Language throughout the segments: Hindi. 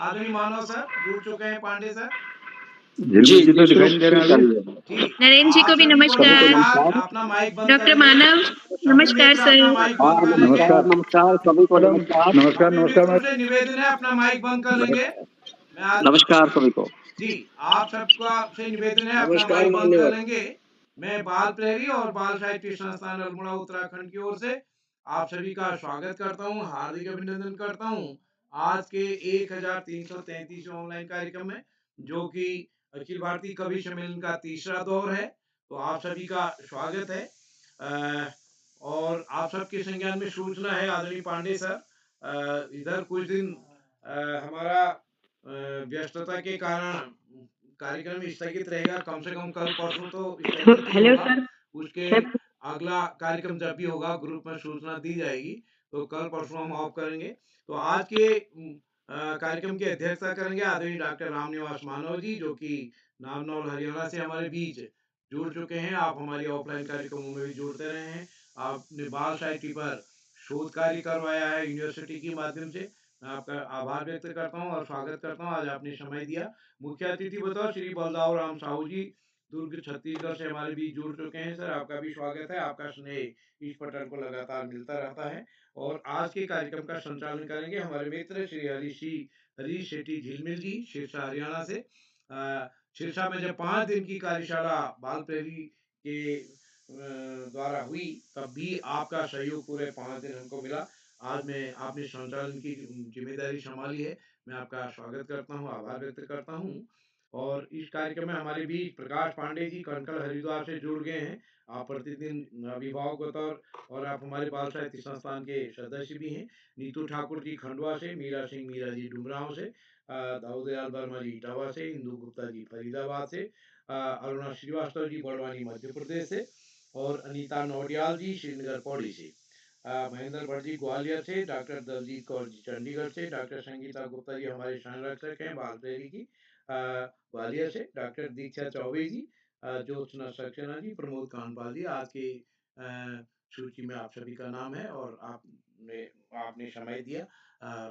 आदरणीय मानव सर जुड़ चुके हैं, पांडे सर जी जी तो दिखाई नहीं दे रहा है अभी। जी। नरेंद्र जी को भी नमस्कार। अपना माइक बंद डॉक्टर करेंगे। मानव सभी नमस्कार मित्र सर। अपना माइक बंद कर लेंगे। नमस्कार नमस्कार सभी को मैडम, नमस्कार। नमस्कार सभी नमस्कार मित्रों से निवेदन है अपना माइक बंद कर लेंगे। नमस्कार सभी को। जी, आप सबका से निवेदन है अपना माइक बंद कर लेंगे। मैं बाल प्रहरी और बाल साहित्य संस्थान अल्मोड़ा उत्तराखंड की ओर से आप सभी का स्वागत करता हूं, हार्दिक अभिनंदन करता हूं आज के 1333 ऑनलाइन कार्यक्रम में, जो कि अखिल भारतीय कवि सम्मेलन का तीसरा दौर है। तो आप सभी का स्वागत है। और आप सबके संज्ञान में सूचना है आदरणीय पांडे सर, इधर कुछ दिन हमारा व्यस्तता के कारण कार्यक्रम स्थगित रहेगा, कम से कम कल परसों तो स्थगित ही होगा। उसके अगला कार्यक्रम जब भी होगा ग्रुप में सूचना दी जाएगी, तो कल परसों हम ऑफ करेंगे। तो आज के कार्यक्रम की अध्यक्षता करेंगे आदरणीय डॉक्टर रामनिवास मानव जी, जो कि नामनौल हरियाणा से हमारे बीच जुड़ चुके हैं। आप हमारी ऑफलाइन कार्यक्रमों में भी जुड़ते रहे हैं। आपने बाल साहित्य पर शोध कार्य करवाया है यूनिवर्सिटी के माध्यम से। मैं आपका आभार व्यक्त करता हूं और स्वागत करता हूं, आज आपने समय दिया। मुख्य अतिथि बतौर श्री बलदाव राम साहू जी दुर्ग छत्तीसगढ़ से हमारे बीच जुड़ चुके हैं। सर आपका भी स्वागत है। आपका स्नेह इस पटल को लगातार मिलता रहता है। और आज के कार्यक्रम का संचालन करेंगे हमारे मित्र श्री हरीश शेट्टी झिलमिल जी, सिरसा हरियाणा से। सिरसा में जब 5 दिन की कार्यशाला बाल प्रेरी के द्वारा हुई, तब भी आपका सहयोग पूरे 5 दिन हमको मिला। आज मैं आपने संचालन की जिम्मेदारी संभाली है, मैं आपका स्वागत करता हूं, आभार व्यक्त करता हूं। और इस कार्यक्रम में हमारे बीच प्रकाश पांडे जी कनकल हरिद्वार से जुड़ गए हैं। आप प्रतिदिन अभिभावक बतौर और आप हमारे बाल साहित्य संस्थान के सदस्य भी हैं। नीतू ठाकुर जी खंडवा से, मीरा सिंह मीरा जी डुमराव से, दाऊदयाल वर्मा जी इटावा से, इंदू गुप्ता जी फरीदाबाद से, अरुणा श्रीवास्तव जी बड़वानी मध्य प्रदेश से, और अनीता नौडियाल जी श्रीनगर पौड़ी से, महेंद्र भट्ट जी ग्वालियर से, डॉक्टर दलजीत कौर जी चंडीगढ़ से, डॉक्टर संगीता गुप्ता जी हमारे संरक्षक हैं बाल प्रेरी की ग्वालियर से, डॉक्टर दीक्षा चौबे जी, ज्योत्सना सक्सेना जी, प्रमोद कानपाल जी। आज के सूची में आप सभी का नाम है और आपने समय दिया,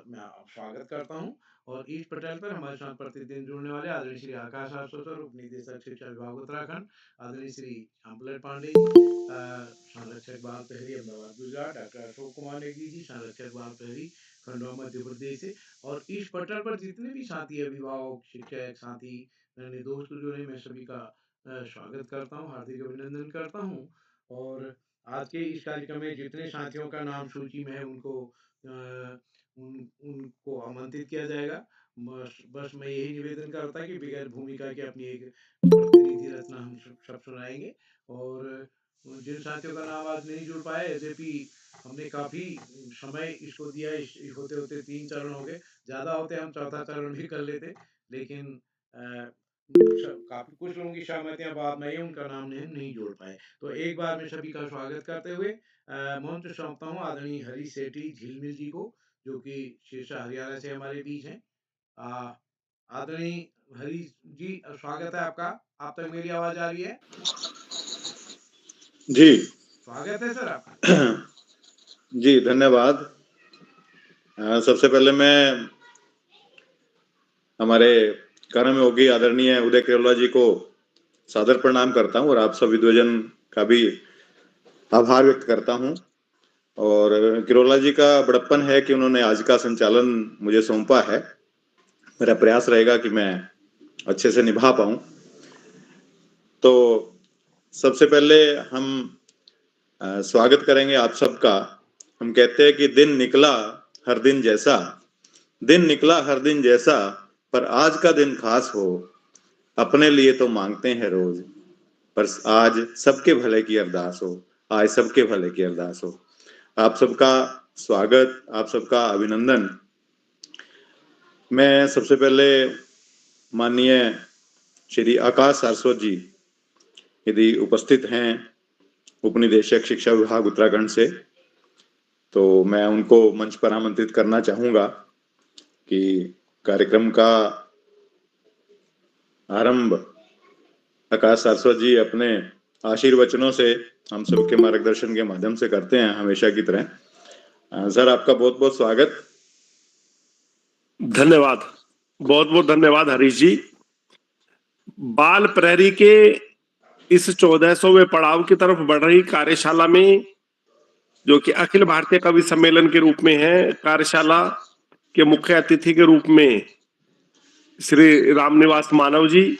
मैं स्वागत करता हूं। और इस पटल पर हमारे साथ प्रतिदिन जुड़ने वाले आदरणीय श्री आकाश सर, उप निदेशक शिक्षा विभाग उत्तराखंड, आदरणीय श्री अम्बलट पांडे जी, संरक्षक बाल प्रहरी अहमदाबाद गुजरात, डॉक्टर अशोक कुमार नेगी जी, संरक्षक बाल प्रहरी खंडवा मध्य प्रदेश से। और इस पटल पर जितने भी साथी अभिभावक शिक्षक साथी मेरे दोस्त जुड़े, मैं सभी का स्वागत करता हूँ, हार्दिक अभिनंदन करता हूँ। और आज के इस कार्यक्रम में जितने साथियों का नाम सूची में है उनको आमंत्रित किया जाएगा। बस मैं यही निवेदन करता कि बगैर भूमिका के अपनी एक प्रतिनिधि रचना हम सब सुनाएंगे। और जिन साथियों का नाम आज नहीं जुड़ पाए, यद्यपि हमने काफी समय इसको दिया, होते होते 3 चरण हो गए, ज्यादा होते हम चौथा चरण भी कर लेते, लेकिन काफी कुछ लोगों की सहमतियां बाद में उनका नाम नहीं जोड़ पाए। तो एक बार मैं सभी का स्वागत करते हुए मंच सौंपता हूँ आदरणीय हरीश सेठी झिलमिल जी को, जो कि सिरसा हरियाणा से हमारे बीच हैं। आदरणीय हरीश जी, स्वागत है आपका। आप तक मेरी आवाज आ रही है? जी स्वागत है सर आपका। जी धन्यवाद। सबसे पहले मैं हमारे कर्म योगी आदरणीय उदय केरला जी को सादर प्रणाम करता हूं और आप सभी विद्वजन का भी आभार व्यक्त करता हूं। और किरोला जी का बड़प्पन है कि उन्होंने आज का संचालन मुझे सौंपा है। मेरा प्रयास रहेगा कि मैं अच्छे से निभा पाऊं। तो सबसे पहले हम स्वागत करेंगे आप सबका। हम कहते हैं कि दिन निकला हर दिन जैसा, दिन निकला हर दिन जैसा, पर आज का दिन खास हो, अपने लिए तो मांगते हैं रोज, पर आज सबके भले की अरदास हो, आज सबके भले की अरदास हो। आप सबका स्वागत, आप सबका अभिनंदन। मैं सबसे पहले माननीय श्री आकाश सारस्वत जी यदि उपस्थित हैं, उपनिदेशक शिक्षा विभाग उत्तराखंड से, तो मैं उनको मंच पर आमंत्रित करना चाहूंगा कि कार्यक्रम का आरंभ आकाश सारस्वत जी अपने आशीर्वचनों से हम सबके मार्गदर्शन के माध्यम से करते हैं हमेशा की तरह। सर आपका बहुत बहुत स्वागत। धन्यवाद। बहुत बहुत धन्यवाद हरीश जी। बाल प्रहरी के इस 1400वें पड़ाव की तरफ बढ़ रही कार्यशाला में, जो कि अखिल भारतीय कवि सम्मेलन के रूप में है, कार्यशाला के मुख्य अतिथि के रूप में श्री रामनिवास मानव जी,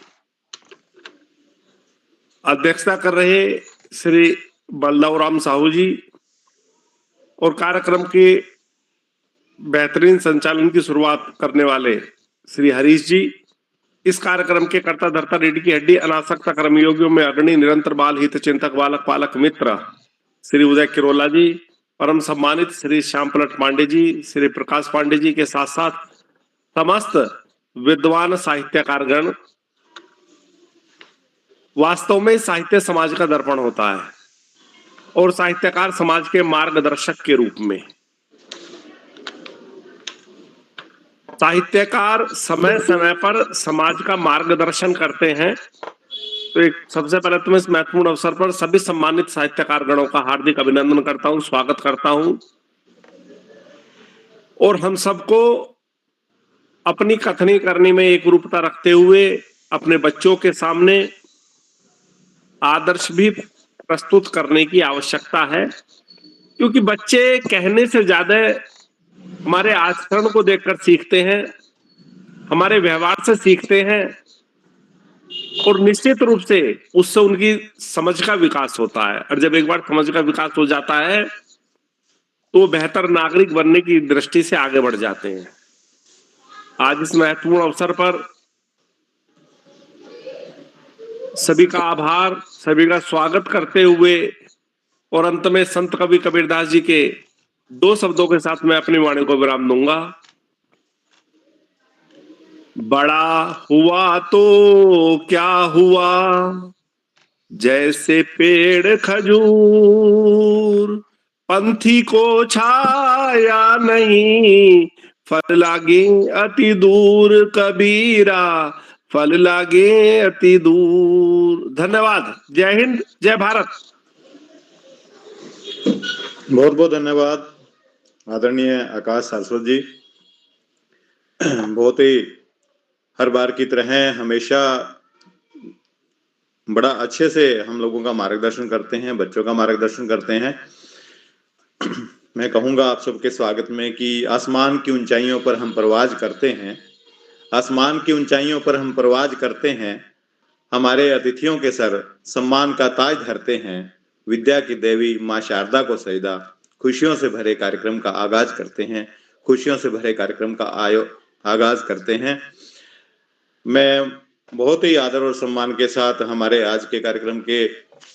अध्यक्षता कर रहे श्री बलदेवराम साहू जी, और कार्यक्रम के बेहतरीन संचालन की शुरुआत करने वाले श्री हरीश जी, इस कार्यक्रम के कर्ता धर्ता रीढ़ की हड्डी अनासक्ता कर्मयोगियों में अग्रणी निरंतर बाल हित चिंतक बालक पालक मित्र श्री उदय किरोला जी, परम सम्मानित श्री श्याम पलट पांडे जी, श्री प्रकाश पांडे जी के साथ साथ समस्त विद्वान साहित्यकारगण। वास्तव में साहित्य समाज का दर्पण होता है और साहित्यकार समाज के मार्गदर्शक के रूप में। साहित्यकार समय समय पर समाज का मार्गदर्शन करते हैं। तो एक सबसे पहले तो मैं इस महत्वपूर्ण अवसर पर सभी सम्मानित साहित्यकार गणों का हार्दिक अभिनंदन करता हूं, स्वागत करता हूं, और हम सबको अपनी कथनी करनी में एक रूपता रखते हुए अपने बच्चों के सामने आदर्श भी प्रस्तुत करने की आवश्यकता है, क्योंकि बच्चे कहने से ज्यादा हमारे आचरण को देखकर सीखते हैं, हमारे व्यवहार से सीखते हैं, और निश्चित रूप से उससे उनकी समझ का विकास होता है। और जब एक बार समझ का विकास हो जाता है तो वो बेहतर नागरिक बनने की दृष्टि से आगे बढ़ जाते हैं। आज इस महत्वपूर्ण अवसर पर सभी का आभार, सभी का स्वागत करते हुए और अंत में संत कवि कबीरदास जी के 2 शब्दों के साथ मैं अपनी वाणी को विराम दूंगा। बड़ा हुआ तो क्या हुआ, जैसे पेड़ खजूर, पंथी को छाया नहीं, फल लागे अति दूर, कबीरा फल लागे अति दूर। धन्यवाद। जय हिंद, जय भारत। बहुत बहुत धन्यवाद आदरणीय आकाश सारस्वत जी। बहुत ही हर बार की तरह हमेशा बड़ा अच्छे से हम लोगों का मार्गदर्शन करते हैं, बच्चों का मार्गदर्शन करते हैं। मैं कहूँगा आप सबके स्वागत में कि आसमान की ऊंचाइयों पर हम परवाज करते हैं, आसमान की ऊंचाइयों पर हम परवाज करते हैं, हमारे अतिथियों के सर सम्मान का ताज धरते हैं, विद्या की देवी माँ शारदा को सजदा, खुशियों से भरे कार्यक्रम का आगाज करते हैं, खुशियों से भरे कार्यक्रम का आगाज करते हैं। मैं बहुत ही आदर और सम्मान के साथ हमारे आज के कार्यक्रम के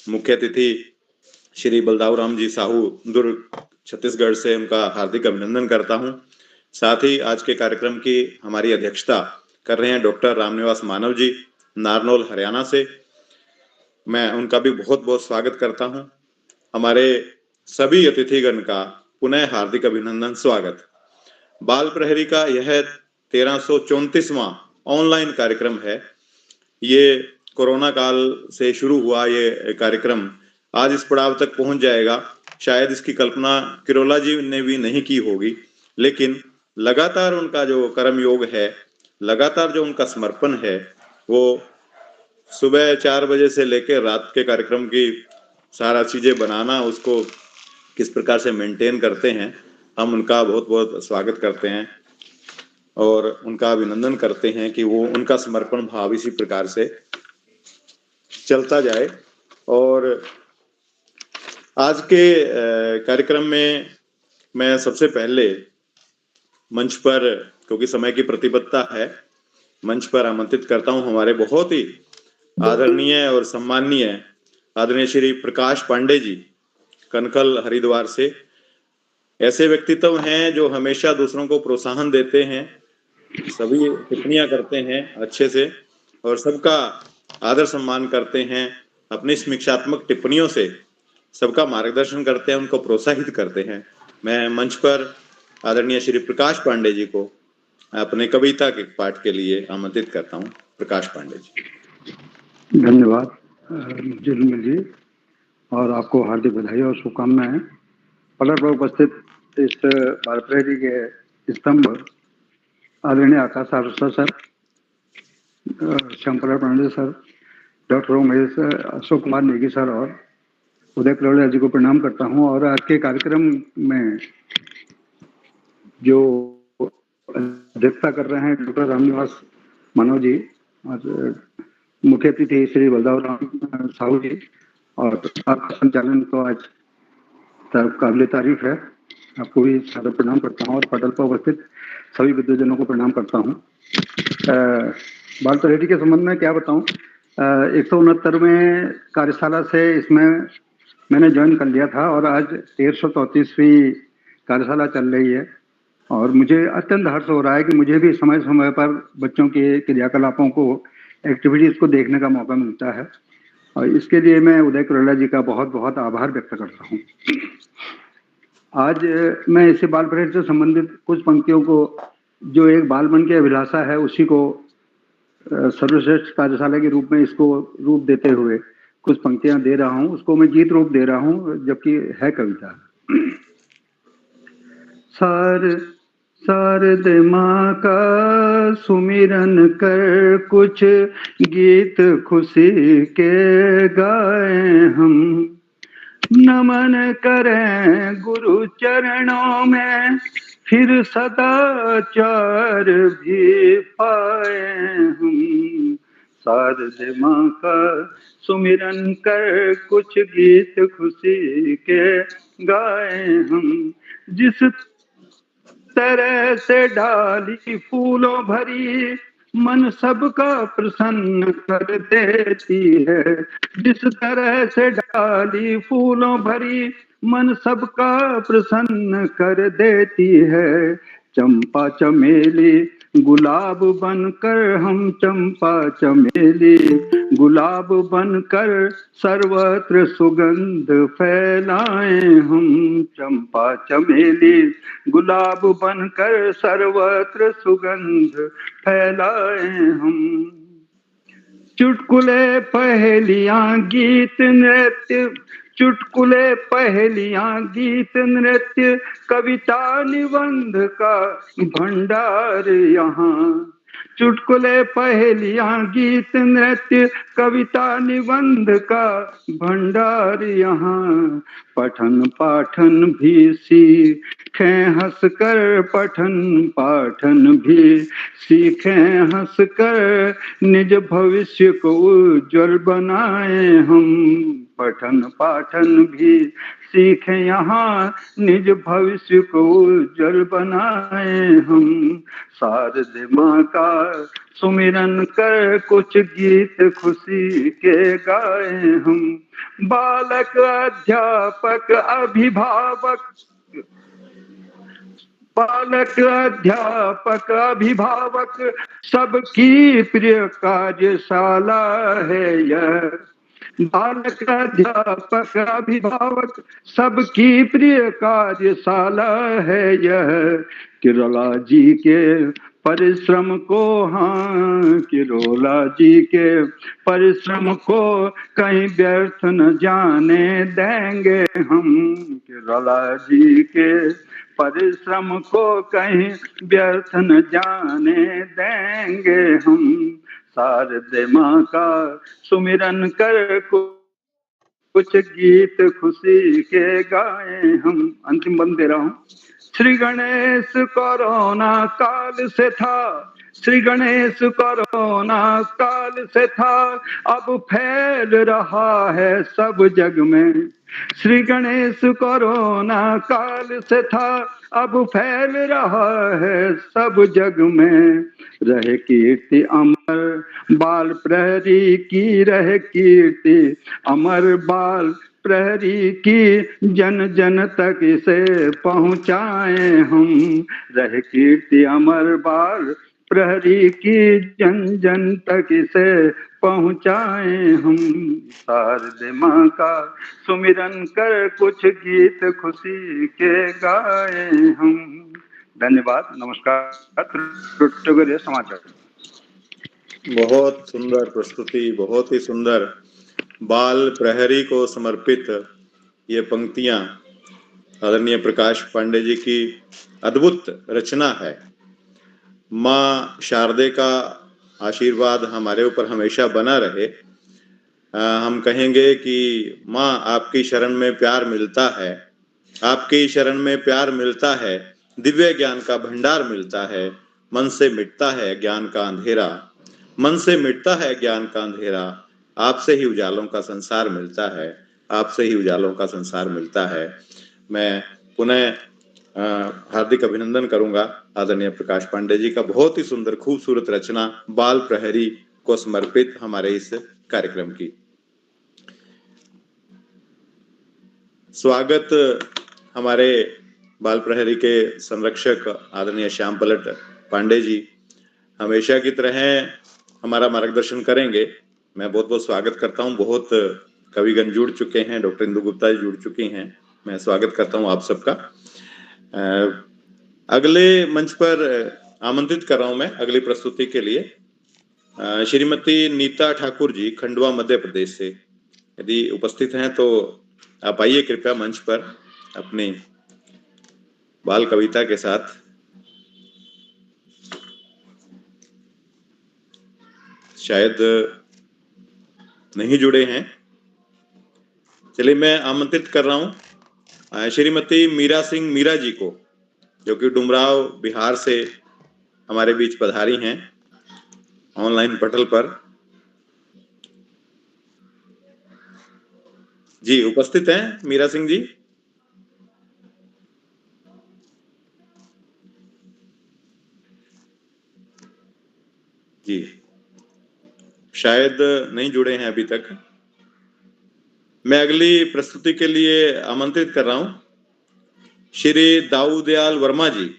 मुख्य अतिथि श्री बलदेवराम जी साहू दुर्ग छत्तीसगढ़ से उनका हार्दिक अभिनंदन करता हूं। साथ ही आज के कार्यक्रम की हमारी अध्यक्षता कर रहे हैं डॉक्टर रामनिवास मानव जी नारनौल हरियाणा से, मैं उनका भी बहुत बहुत स्वागत करता हूं। हमारे सभी अतिथिगण का पुनः हार्दिक अभिनंदन, स्वागत। बाल प्रहरी का यह 1334वां ऑनलाइन कार्यक्रम है। ये कोरोना काल से शुरू हुआ ये कार्यक्रम आज इस पड़ाव तक पहुंच जाएगा। शायद इसकी कल्पना किरोला जी ने भी नहीं की होगी, लेकिन लगातार उनका जो कर्म योग है, लगातार जो उनका समर्पण है, वो सुबह 4 बजे से लेकर रात के कार्यक्रम की सारा चीजें बनाना, उसको किस प्रकार से मेंटेन करते हैं, हम उनका बहुत बहुत स्वागत करते हैं और उनका अभिनंदन करते हैं कि वो उनका समर्पण भाव इसी प्रकार से चलता जाए। और आज के कार्यक्रम में मैं सबसे पहले मंच पर, क्योंकि समय की प्रतिबद्धता है, मंच पर आमंत्रित करता हूं हमारे बहुत ही आदरणीय और सम्माननीय आदरणीय श्री प्रकाश पांडे जी, कनखल हरिद्वार से। ऐसे व्यक्तित्व हैं जो हमेशा दूसरों को प्रोत्साहन देते हैं, सभी टिप्पणियां करते हैं अच्छे से और सबका आदर सम्मान करते हैं, अपनी समीक्षात्मक टिप्पणियों से सबका मार्गदर्शन करते हैं, उनको प्रोत्साहित करते हैं। मैं मंच पर आदरणीय श्री प्रकाश पांडे जी को अपने कविता के पाठ के लिए आमंत्रित करता हूं। प्रकाश पांडे जी। धन्यवाद जिलमिल जी, और आपको हार्दिक बधाई और शुभकामनाएं। पलट पर उपस्थित इस बाल प्रहरी के स्तंभ आदरणीय Akash Arusha sir, Shyamprasad Pande sir, doctor Umesh sir, Ashok Kumar Negi sir और उदय करोड़िया जी को प्रणाम करता हूं। और आज के कार्यक्रम में जो अध्यक्षता कर रहे हैं डॉक्टर रामनिवास मानव जी और मुख्य अतिथि श्री बलदावराम साहू जी, और आपका संचालन तो आज काबिल तारीफ है। आपको भी सादर प्रणाम करता हूँ और पटल पर उपस्थित सभी विद्वजनों को प्रणाम करता हूँ। बाल परेडी के संबंध में क्या बताऊँ, 169वें कार्यशाला से इसमें मैंने ज्वाइन कर लिया था और आज 1334वीं कार्यशाला चल रही है और मुझे अत्यंत हर्ष हो रहा है कि मुझे भी समय समय पर बच्चों के क्रियाकलापों को, एक्टिविटीज को देखने का मौका मिलता है और इसके लिए मैं उदय करोड़िया जी का बहुत बहुत आभार व्यक्त करता हूँ। आज मैं इसे बाल परेड से संबंधित कुछ पंक्तियों को, जो एक बाल मन की अभिलाषा है, उसी को सर्वश्रेष्ठ कार्यशाला के रूप में इसको रूप देते हुए कुछ पंक्तियां दे रहा हूं। उसको मैं गीत रूप दे रहा हूं जबकि है कविता। शारद माँ का सुमिरन कर कुछ गीत खुशी के गाए हम, नमन करें गुरु चरणों में फिर सदाचार भी पाए हम। शारद माँ का सुमिरन कर कुछ गीत खुशी के गाए हम, जिस तरह से डाली फूलों भरी मन सबका प्रसन्न कर देती है, जिस तरह से डाली फूलों भरी मन सबका प्रसन्न कर देती है। चंपा चमेली गुलाब बनकर हम, चंपा चमेली गुलाब बनकर सर्वत्र सुगंध फैलाए हम, चंपा चमेली गुलाब बनकर सर्वत्र सुगंध फैलाए हम। चुटकुले पहेलियां गीत नृत्य, चुटकुले पहेलियां गीत नृत्य कविता निबंध का भंडार यहाँ, चुटकुले पहेलियां गीत नृत्य कविता निबंध का भंडार यहाँ। पठन पाठन भी सीखें हंसकर, पठन पाठन भी सीखें हंसकर, निज भविष्य को उज्जवल बनाए हम, पठन पाठन भी सीखें यहाँ, निज भविष्य को उज्जवल बनाए हम। शारद माँ का सुमिरन कर कुछ गीत खुशी के गाए हम, बालक अध्यापक अभिभावक, बालक अध्यापक अभिभावक सबकी प्रिय कार्यशाला है यह, बालक अध्यापक अभिभावक सबकी प्रिय कार्यशाला है यह। किरोला जी के परिश्रम को, हाँ किरोला जी के परिश्रम को कहीं व्यर्थ न जाने देंगे हम, किरोला जी के परिश्रम को कहीं व्यर्थ न जाने देंगे हम। शारद माँ का सुमिरन कर कुछ गीत खुशी के गाए हम। अंतिम बंद दे रहा हूँ। श्री गणेश कोरोना काल से था, श्री गणेश कोरोना काल से था, अब फैल रहा है सब जग में, श्री गणेश कोरोना काल से था, अब फैल रहा है सब जग में। रहे कीर्ति अमर बाल प्रहरी की, रहे कीर्ति अमर बाल प्रहरी की, जन जन तक इसे पहुँचाए हम, रहे कीर्ति अमर बाल प्रहरी की, जन जन तक इसे पहुँचाए हम। शारद माँ का सुमिरन कर कुछ गीत खुशी के गाए हम। धन्यवाद, नमस्कार। समाचार बहुत सुंदर प्रस्तुति, बहुत ही सुंदर। बाल प्रहरी को समर्पित ये पंक्तियां आदरणीय प्रकाश पांडे जी की अद्भुत रचना है माँ शारदे का आशीर्वाद हमारे ऊपर हमेशा बना रहे। हम कहेंगे कि माँ आपकी शरण में प्यार मिलता है, आपकी शरण में प्यार मिलता है, दिव्य ज्ञान का भंडार मिलता है, मन से मिटता है ज्ञान का अंधेरा, मन से मिटता है ज्ञान का अंधेरा, आपसे ही उजालों का संसार मिलता है, आपसे ही उजालों का संसार मिलता है। मैं पुनः हार्दिक अभिनंदन करूंगा आदरणीय प्रकाश पांडे जी का, बहुत ही सुंदर खूबसूरत रचना बाल प्रहरी को समर्पित हमारे इस कार्यक्रम की। स्वागत हमारे बाल प्रहरी के संरक्षक आदरणीय श्याम पलट पांडे जी हमेशा की तरह हमारा मार्गदर्शन करेंगे। मैं बहुत बहुत स्वागत करता हूं। बहुत कविगण जुड़ चुके हैं, डॉक्टर इंदु गुप्ता जी जुड़ चुकी हैं, मैं स्वागत करता हूं आप सबका। अगले मंच पर आमंत्रित कर रहा हूं मैं अगली प्रस्तुति के लिए श्रीमती नीता ठाकुर जी, खंडवा मध्य प्रदेश से। यदि उपस्थित हैं तो आप आइए कृपया मंच पर अपनी बाल कविता के साथ। शायद नहीं जुड़े हैं। चलिए मैं आमंत्रित कर रहा हूं श्रीमती मीरा सिंह मीरा जी को, जो कि डुमराव बिहार से हमारे बीच पधारी हैं ऑनलाइन पटल पर। जी उपस्थित हैं मीरा सिंह जी? जी शायद नहीं जुड़े हैं अभी तक। मैं अगली प्रस्तुति के लिए आमंत्रित कर रहा हूं श्री दाऊदयाल वर्मा जी,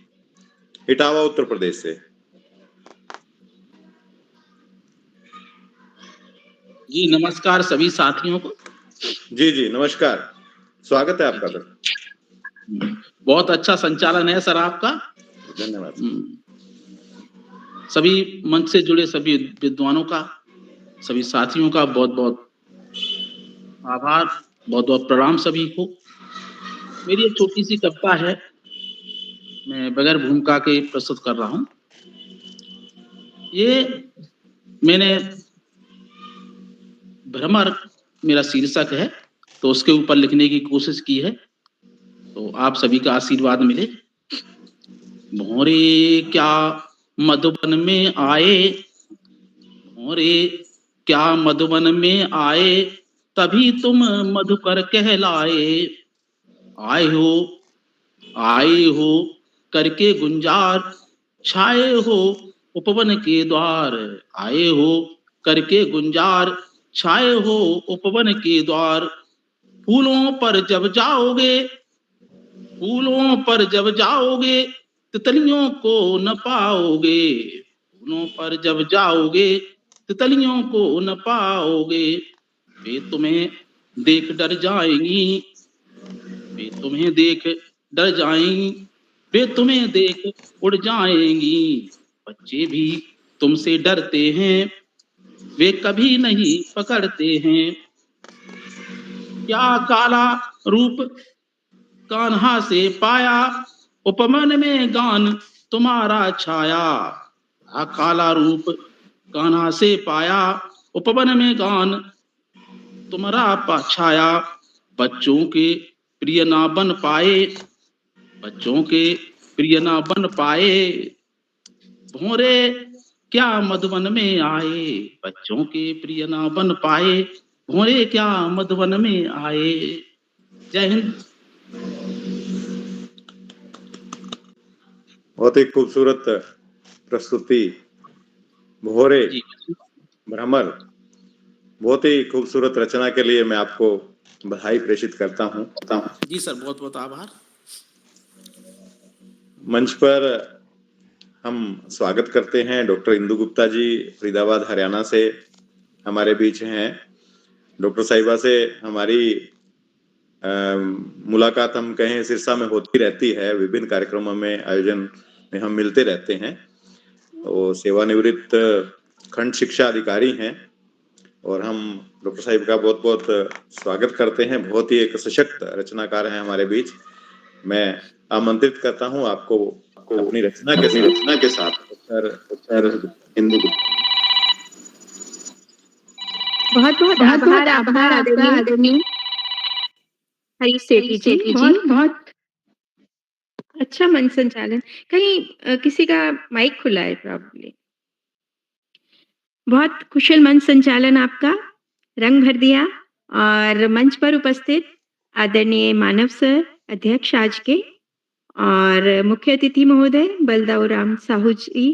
इटावा उत्तर प्रदेश से। जी नमस्कार सभी साथियों को। जी जी नमस्कार, स्वागत है आपका सर। बहुत अच्छा संचालन है सर आपका, धन्यवाद। सभी मंच से जुड़े सभी विद्वानों का, सभी साथियों का बहुत बहुत आभार, बहुत बहुत प्रणाम सभी को। मेरी एक छोटी सी कविता है, मैं बगैर भूमिका के प्रस्तुत कर रहा हूँ। ये मैंने भ्रमर मेरा शीर्षक है, तो उसके ऊपर लिखने की कोशिश की है, तो आप सभी का आशीर्वाद मिले। भौरे क्या मधुबन में आए, भौरे क्या मधुबन में आए, तभी तुम मधुकर कहलाए। आए हो करके गुंजार, छाए हो उपवन के द्वार। आए हो करके गुंजार, छाए हो उपवन के द्वार। फूलों पर जब जाओगे, फूलों पर जब जाओगे, तितलियों को न पाओगे। फूलों पर जब जाओगे, तितलियों को न पाओगे। वे तुम्हें देख डर जाएंगी, वे तुम्हें देख डर जाएंगी, वे तुम्हें देख उड़ जाएंगी। बच्चे भी तुमसे डरते हैं, वे कभी नहीं पकड़ते हैं। क्या काला रूप कान्हा से पाया, उपवन में गान तुम्हारा छाया। काला रूप कान्हा से पाया, उपवन में गान तुम्हारा छाया। बच्चों के प्रिय ना बन पाए, बच्चों के प्रिय ना बन पाए। भौरे क्या मधुबन में आए, बच्चों के प्रिय ना बन पाए। भौरे क्या मधुबन में आए। जय हिंद। बहुत ही खूबसूरत प्रस्तुति भौरे भ्रमर, बहुत ही खूबसूरत रचना के लिए मैं आपको बधाई प्रेषित करता हूं। जी सर, बहुत बहुत आभार। मंच पर हम स्वागत करते हैं डॉक्टर इंदु गुप्ता जी, फरीदाबाद हरियाणा से हमारे बीच हैं। डॉक्टर साहिबा से हमारी मुलाकात हम कहें सिरसा में होती रहती है, विभिन्न कार्यक्रमों में आयोजन में हम मिलते रहते हैं। वो सेवानिवृत्त खंड शिक्षा अधिकारी हैं और हम डॉक्टर साहिब का बहुत बहुत स्वागत करते हैं। बहुत ही एक सशक्त रचनाकार हैं हमारे बीच। मैं आमंत्रित करता हूं आपको अपनी रचना के साथ सर हिंदू बहुत बहुत आभार आपका आदरणीय हरीश सेठी जी। बहुत अच्छा मंच संचालन। कहीं किसी का माइक खुला है प्रॉब्ली। बहुत कुशल मंच संचालन आपका, रंग भर दिया। और मंच पर उपस्थित आदरणीय मानव सर, अध्यक्ष आज के, और मुख्य अतिथि महोदय बलदाऊराम साहू जी,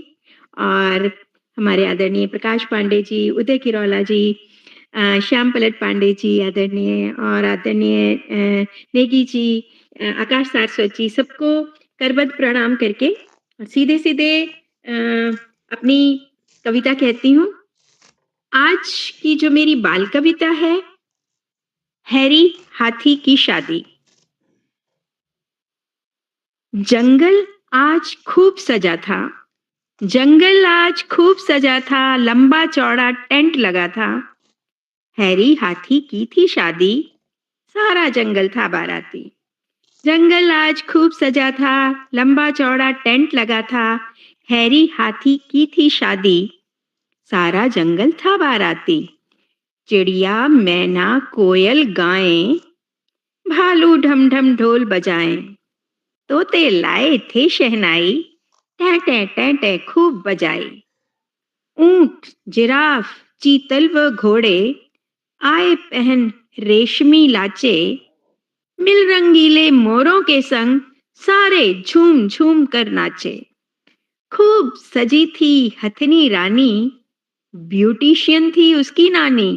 और हमारे आदरणीय प्रकाश पांडे जी, उदय किरौला जी, श्याम पलट पांडे जी आदरणीय, और आदरणीय नेगी जी, आकाश सारस्वत जी, सबको करबद्ध प्रणाम करके सीधे सीधे अपनी कविता कहती हूँ। आज की जो मेरी बाल कविता है, हैरी हाथी की शादी। जंगल आज खूब सजा था, जंगल आज खूब सजा था, लंबा चौड़ा टेंट लगा था। हैरी हाथी की थी शादी, सारा जंगल था बाराती। जंगल आज खूब सजा था, लंबा चौड़ा टेंट लगा था। हैरी हाथी की थी शादी, सारा जंगल था बाराती। चिड़िया मैना कोयल गायें, भालू ढम ढम ढोल बजाएं। तोते लाए थे शहनाई, टै टै टै टै खूब बजाई। ऊंट जिराफ चीतल व घोड़े आए पहन रेशमी लाचे। मिल रंगीले मोरों के संग सारे झूम झूम कर नाचे। खूब सजी थी हथनी रानी, ब्यूटिशियन थी उसकी नानी।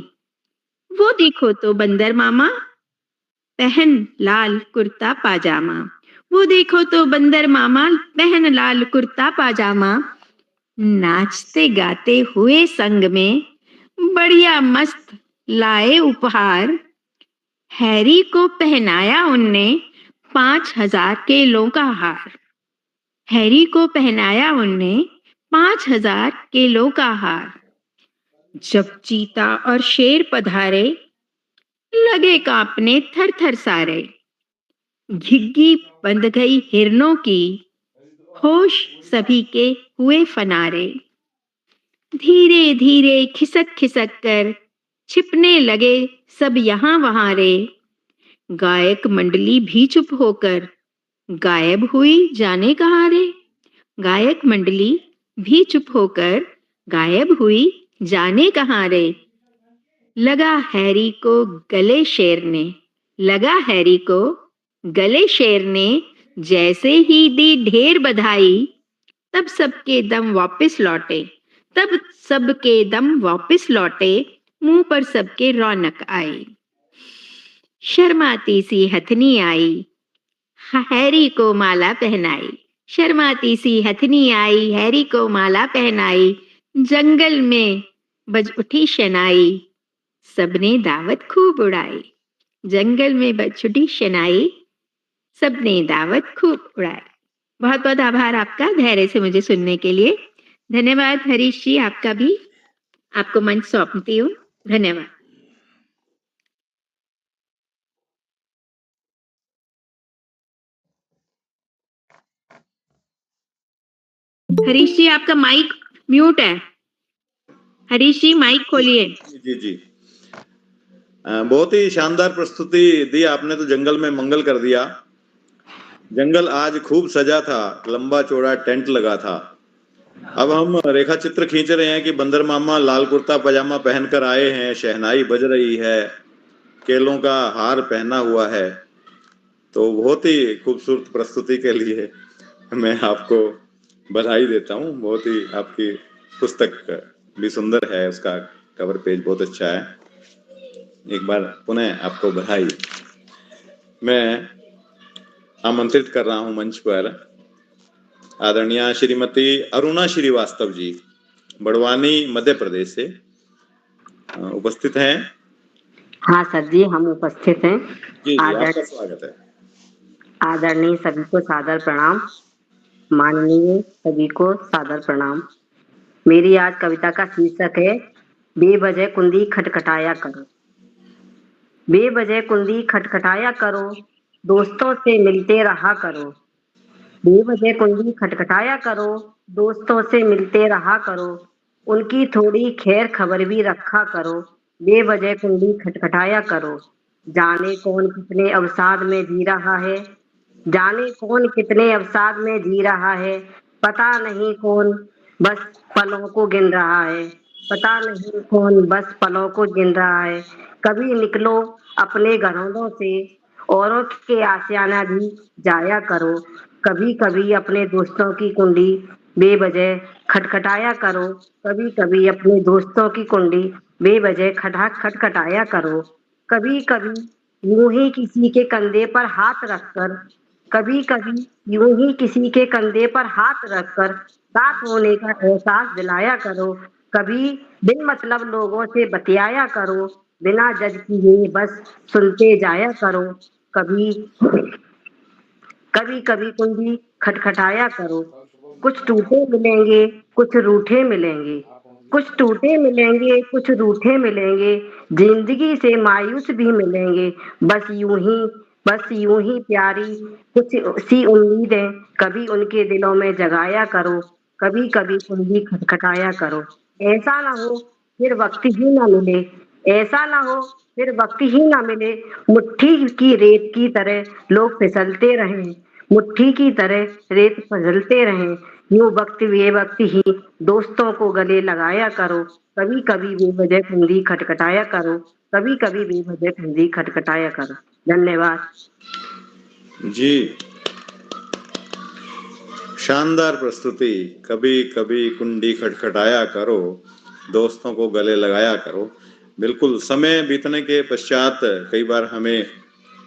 वो देखो तो बंदर मामा, पहन लाल कुर्ता पाजामा। वो देखो तो बंदर मामा, पहन लाल कुर्ता पाजामा। नाचते गाते हुए संग में, बढ़िया मस्त लाए उपहार। हैरी को पहनाया उनने 5000 केलों का हार। हैरी को पहनाया उनने 5000 केलों का हार। जब चीता और शेर पधारे, लगे कांपने थर थर सारे। घिग्गी बंध गई हिरनों की, होश सभी के हुए फनारे। धीरे धीरे खिसक खिसक कर छिपने लगे सब यहाँ वहां रे। गायक मंडली भी चुप होकर गायब हुई जाने कहाँ रे। गायक मंडली भी चुप होकर गायब हुई जाने कहाँ रे। लगा हैरी को गले शेर ने, लगा हैरी को गले शेर ने, जैसे ही दी ढेर बधाई। तब सबके दम वापस लौटे, तब सबके दम वापस लौटे। मुंह पर सबके रौनक आई। शर्माती सी हथनी आई, हैरी को माला पहनाई। शर्माती सी हथनी आई, हैरी को माला पहनाई। जंगल में बज उठी शनाई, सबने दावत खूब उड़ाई। जंगल में बज उठी शनाई, सबने दावत खूब उड़ाई। बहुत बहुत आभार आपका धैर्य से मुझे सुनने के लिए। धन्यवाद हरीश जी, आपका भी। आपको मंच सौंपती हूँ। धन्यवाद। हरीश जी, आपका माइक म्यूट है। हरीश जी, माइक खोलिए। जी जी बहुत ही शानदार प्रस्तुति दी आपने, तो जंगल में मंगल कर दिया। जंगल आज खूब सजा था, लंबा चौड़ा टेंट लगा था। अब हम रेखा चित्र खींच रहे हैं कि बंदर मामा लाल कुर्ता पजामा पहनकर आए हैं, शहनाई बज रही है, केलों का हार पहना हुआ है। तो बहुत ही खूबसूरत प्रस्तुति के लिए मैं आपको बधाई देता हूँ। बहुत ही आपकी पुस्तक भी सुंदर है, उसका कवर पेज बहुत अच्छा है। एक बार पुनः आपको बधाई। मैं आमंत्रित कर रहा हूं मंच पर आदरणीय श्रीमती अरुणा श्रीवास्तव जी, बड़वानी मध्य प्रदेश से उपस्थित हैं। हाँ सर जी, हम उपस्थित हैं। जी जी, आपका स्वागत है। आदरणीय सभी को सादर प्रणाम, माननीय सभी को सादर प्रणाम। मेरी आज कविता का शीर्षक है, बेवजह कुंडी खटखटाया करो। बेवजह कुंडी खटखटाया करो, दोस्तों से मिलते रहा करो। बेवजह कुंडी खटखटाया करो, दोस्तों से मिलते रहा करो, उनकी थोड़ी खैर खबर भी रखा करो, बेवजह कुंडी खटखटाया करो। जाने कौन कितने अवसाद में जी रहा है, जाने कौन कितने अवसाद में जी रहा है, पता नहीं कौन बस पलों को गिन रहा है, पता नहीं कौन बस पलों को गिन रहा है। कभी निकलो अपने घरौंदों से, औरों के आशियाना भी जाया करो, कभी कभी अपने दोस्तों की कुंडी बेवजह खटखटाया करो, कभी कभी अपने दोस्तों की कुंडी बेवजह खटखटाया करो, कभी कभी यूं ही किसी के कंधे पर हाथ रखकर, कभी कभी यूं ही किसी के कंधे पर हाथ रखकर साथ होने का एहसास दिलाया करो, कभी बिन मतलब लोगों से बतियाया करो, बिना जज किए बस सुनते जाया करो, कभी कभी कभी कुंडी खटखटाया करो। कुछ टूटे मिलेंगे, कुछ रूठे मिलेंगे, कुछ टूटे मिलेंगे, कुछ रूठे मिलेंगे, जिंदगी से मायूस भी मिलेंगे, बस यूं ही प्यारी कुछ सी उम्मीदें कभी उनके दिलों में जगाया करो, कभी कभी कुंडी खटखटाया करो। ऐसा ना हो फिर वक्त ही ना मिले, ऐसा ना हो फिर वक्त ही ना मिले, मुट्ठी की रेत की तरह लोग फिसलते रहें, मुट्ठी की तरह रेत फिसलते रहें, यूं वक्त बेवक्त ही दोस्तों को गले लगाया करो, कभी कभी बेवजह कुंडी खटखटाया करो, कभी कभी बेवजह कुंडी खटखटाया करो। धन्यवाद। जी, शानदार प्रस्तुति। कभी कभी कुंडी खटखटाया करो, दोस्तों को गले लगाया करो। बिल्कुल, समय बीतने के पश्चात कई बार हमें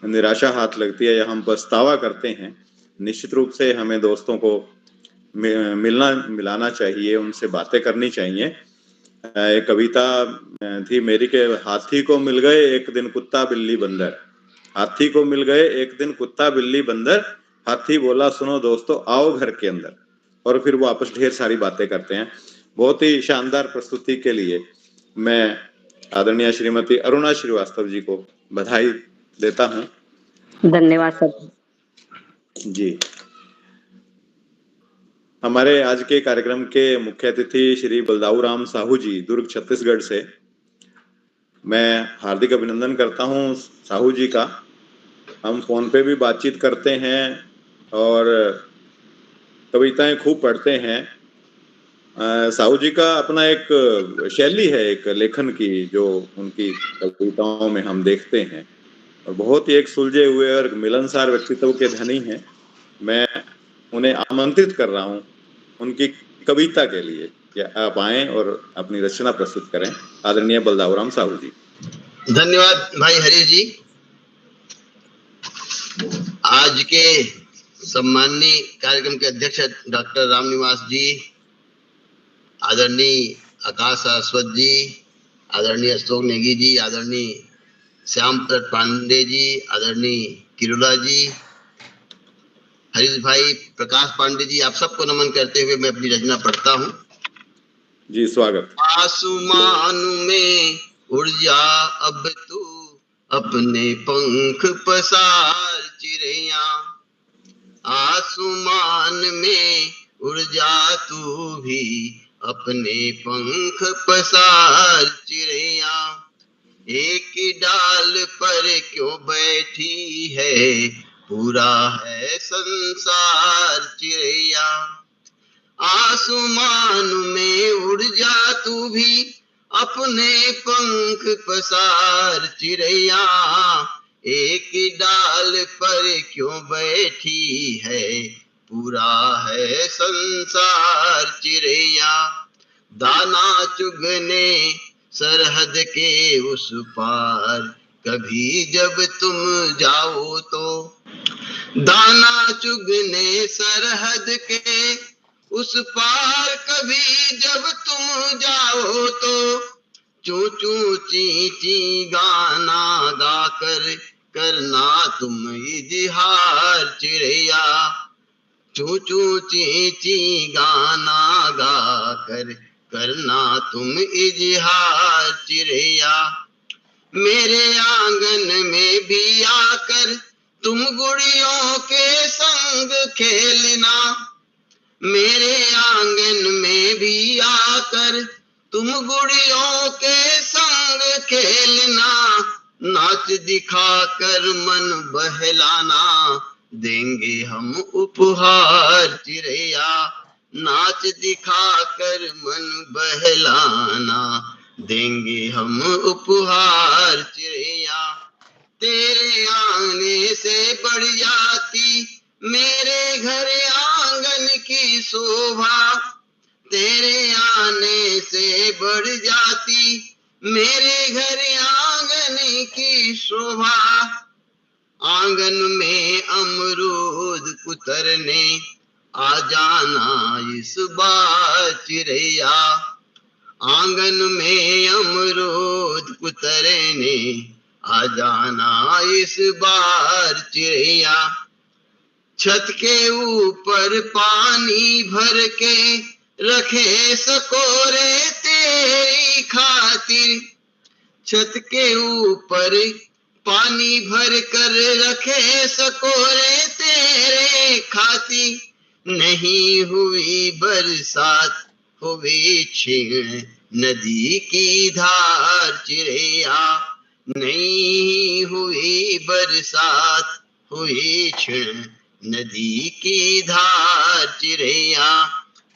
निराशा हाथ लगती है या हम पछतावा करते हैं। निश्चित रूप से हमें दोस्तों को मिलाना चाहिए, उनसे बातें करनी चाहिए। एक कविता थी मेरी के हाथी को मिल गए एक दिन कुत्ता बिल्ली बंदर, हाथी को मिल गए एक दिन कुत्ता बिल्ली बंदर, हाथी बोला सुनो दोस्तों आओ घर के अंदर, और फिर वो आपस ढेर सारी बातें करते हैं। बहुत ही शानदार प्रस्तुति के लिए मैं आदरणीय श्रीमती अरुणा श्रीवास्तव जी को बधाई देता हूं। धन्यवाद सर। जी, हमारे आज के कार्यक्रम के मुख्य अतिथि श्री बलदाऊ राम साहू जी, दुर्ग छत्तीसगढ़ से। मैं हार्दिक अभिनंदन करता हूं साहू जी का। हम फोन पे भी बातचीत करते हैं और कविताएं खूब पढ़ते हैं। साहू जी का अपना एक शैली है एक लेखन की, जो उनकी कविताओं में हम देखते हैं, और बहुत ही एक सुलझे हुए और मिलनसार व्यक्तित्व के धनी हैं। मैं उन्हें आमंत्रित कर रहा हूं उनकी कविता के लिए कि आप आएं और अपनी रचना प्रस्तुत करें। आदरणीय बलदाऊ राम साहू जी। धन्यवाद भाई हरीश जी। आज के सम्माननीय कार्यक्रम के अध्यक्ष डॉक्टर रामनिवास जी, आदरणीय आकाश सरस्वत जी, आदरणीय अशोक नेगी जी, आदरणीय श्याम प्रसाद पांडे जी, आदरणीय किरुला जी, हरीश भाई, प्रकाश पांडे जी, आप सबको नमन करते हुए मैं अपनी रचना पढ़ता हूँ। जी, स्वागत। आसमान में उड़ जा अब तू अपने पंख पसार चिड़िया, आसमान में उड़ जा तू भी अपने पंख पसार चिड़िया, एक डाल पर क्यों बैठी है पूरा है संसार चिड़िया, आसमान में उड़ जा तू भी अपने पंख पसार चिड़िया, एक डाल पर क्यों बैठी है पूरा है संसार चिड़िया, दाना चुगने सरहद के उस पार कभी जब तुम जाओ तो, दाना चुगने सरहद के उस पार कभी जब तुम जाओ तो, चू चू ची ची गाना गाकर करना तुम इजहार चिड़िया, चू चू ची ची गाना गाकर करना तुम इजहार चिड़िया, मेरे आंगन में भी आकर तुम गुड़ियों के संग खेलना, मेरे आंगन में भी आकर तुम गुड़ियों के संग खेलना, नाच दिखाकर मन बहलाना, देंगे हम उपहार चिड़ैया, नाच दिखाकर मन बहलाना, देंगे हम उपहार चिड़ैया। तेरे आने से बढ़ जाती मेरे घर आंगन की शोभा, तेरे आने से बढ़ जाती मेरे घर आंगन की शोभा। आंगन में अमरूद कुतरने आ जाना इस बार चिड़ैया, आंगन में अमरूद कुतरने आ जाना इस बार चिड़ैया। छत के ऊपर पानी भर के रखे सकोरे तेरी खातिर, छत के ऊपर पानी भर कर रखे सकोरे तेरे खातिर, नहीं हुई बरसात हुई छीण नदी की धार चिड़ैया, नहीं हुई बरसात हुई छीण नदी की धार चिड़ैया।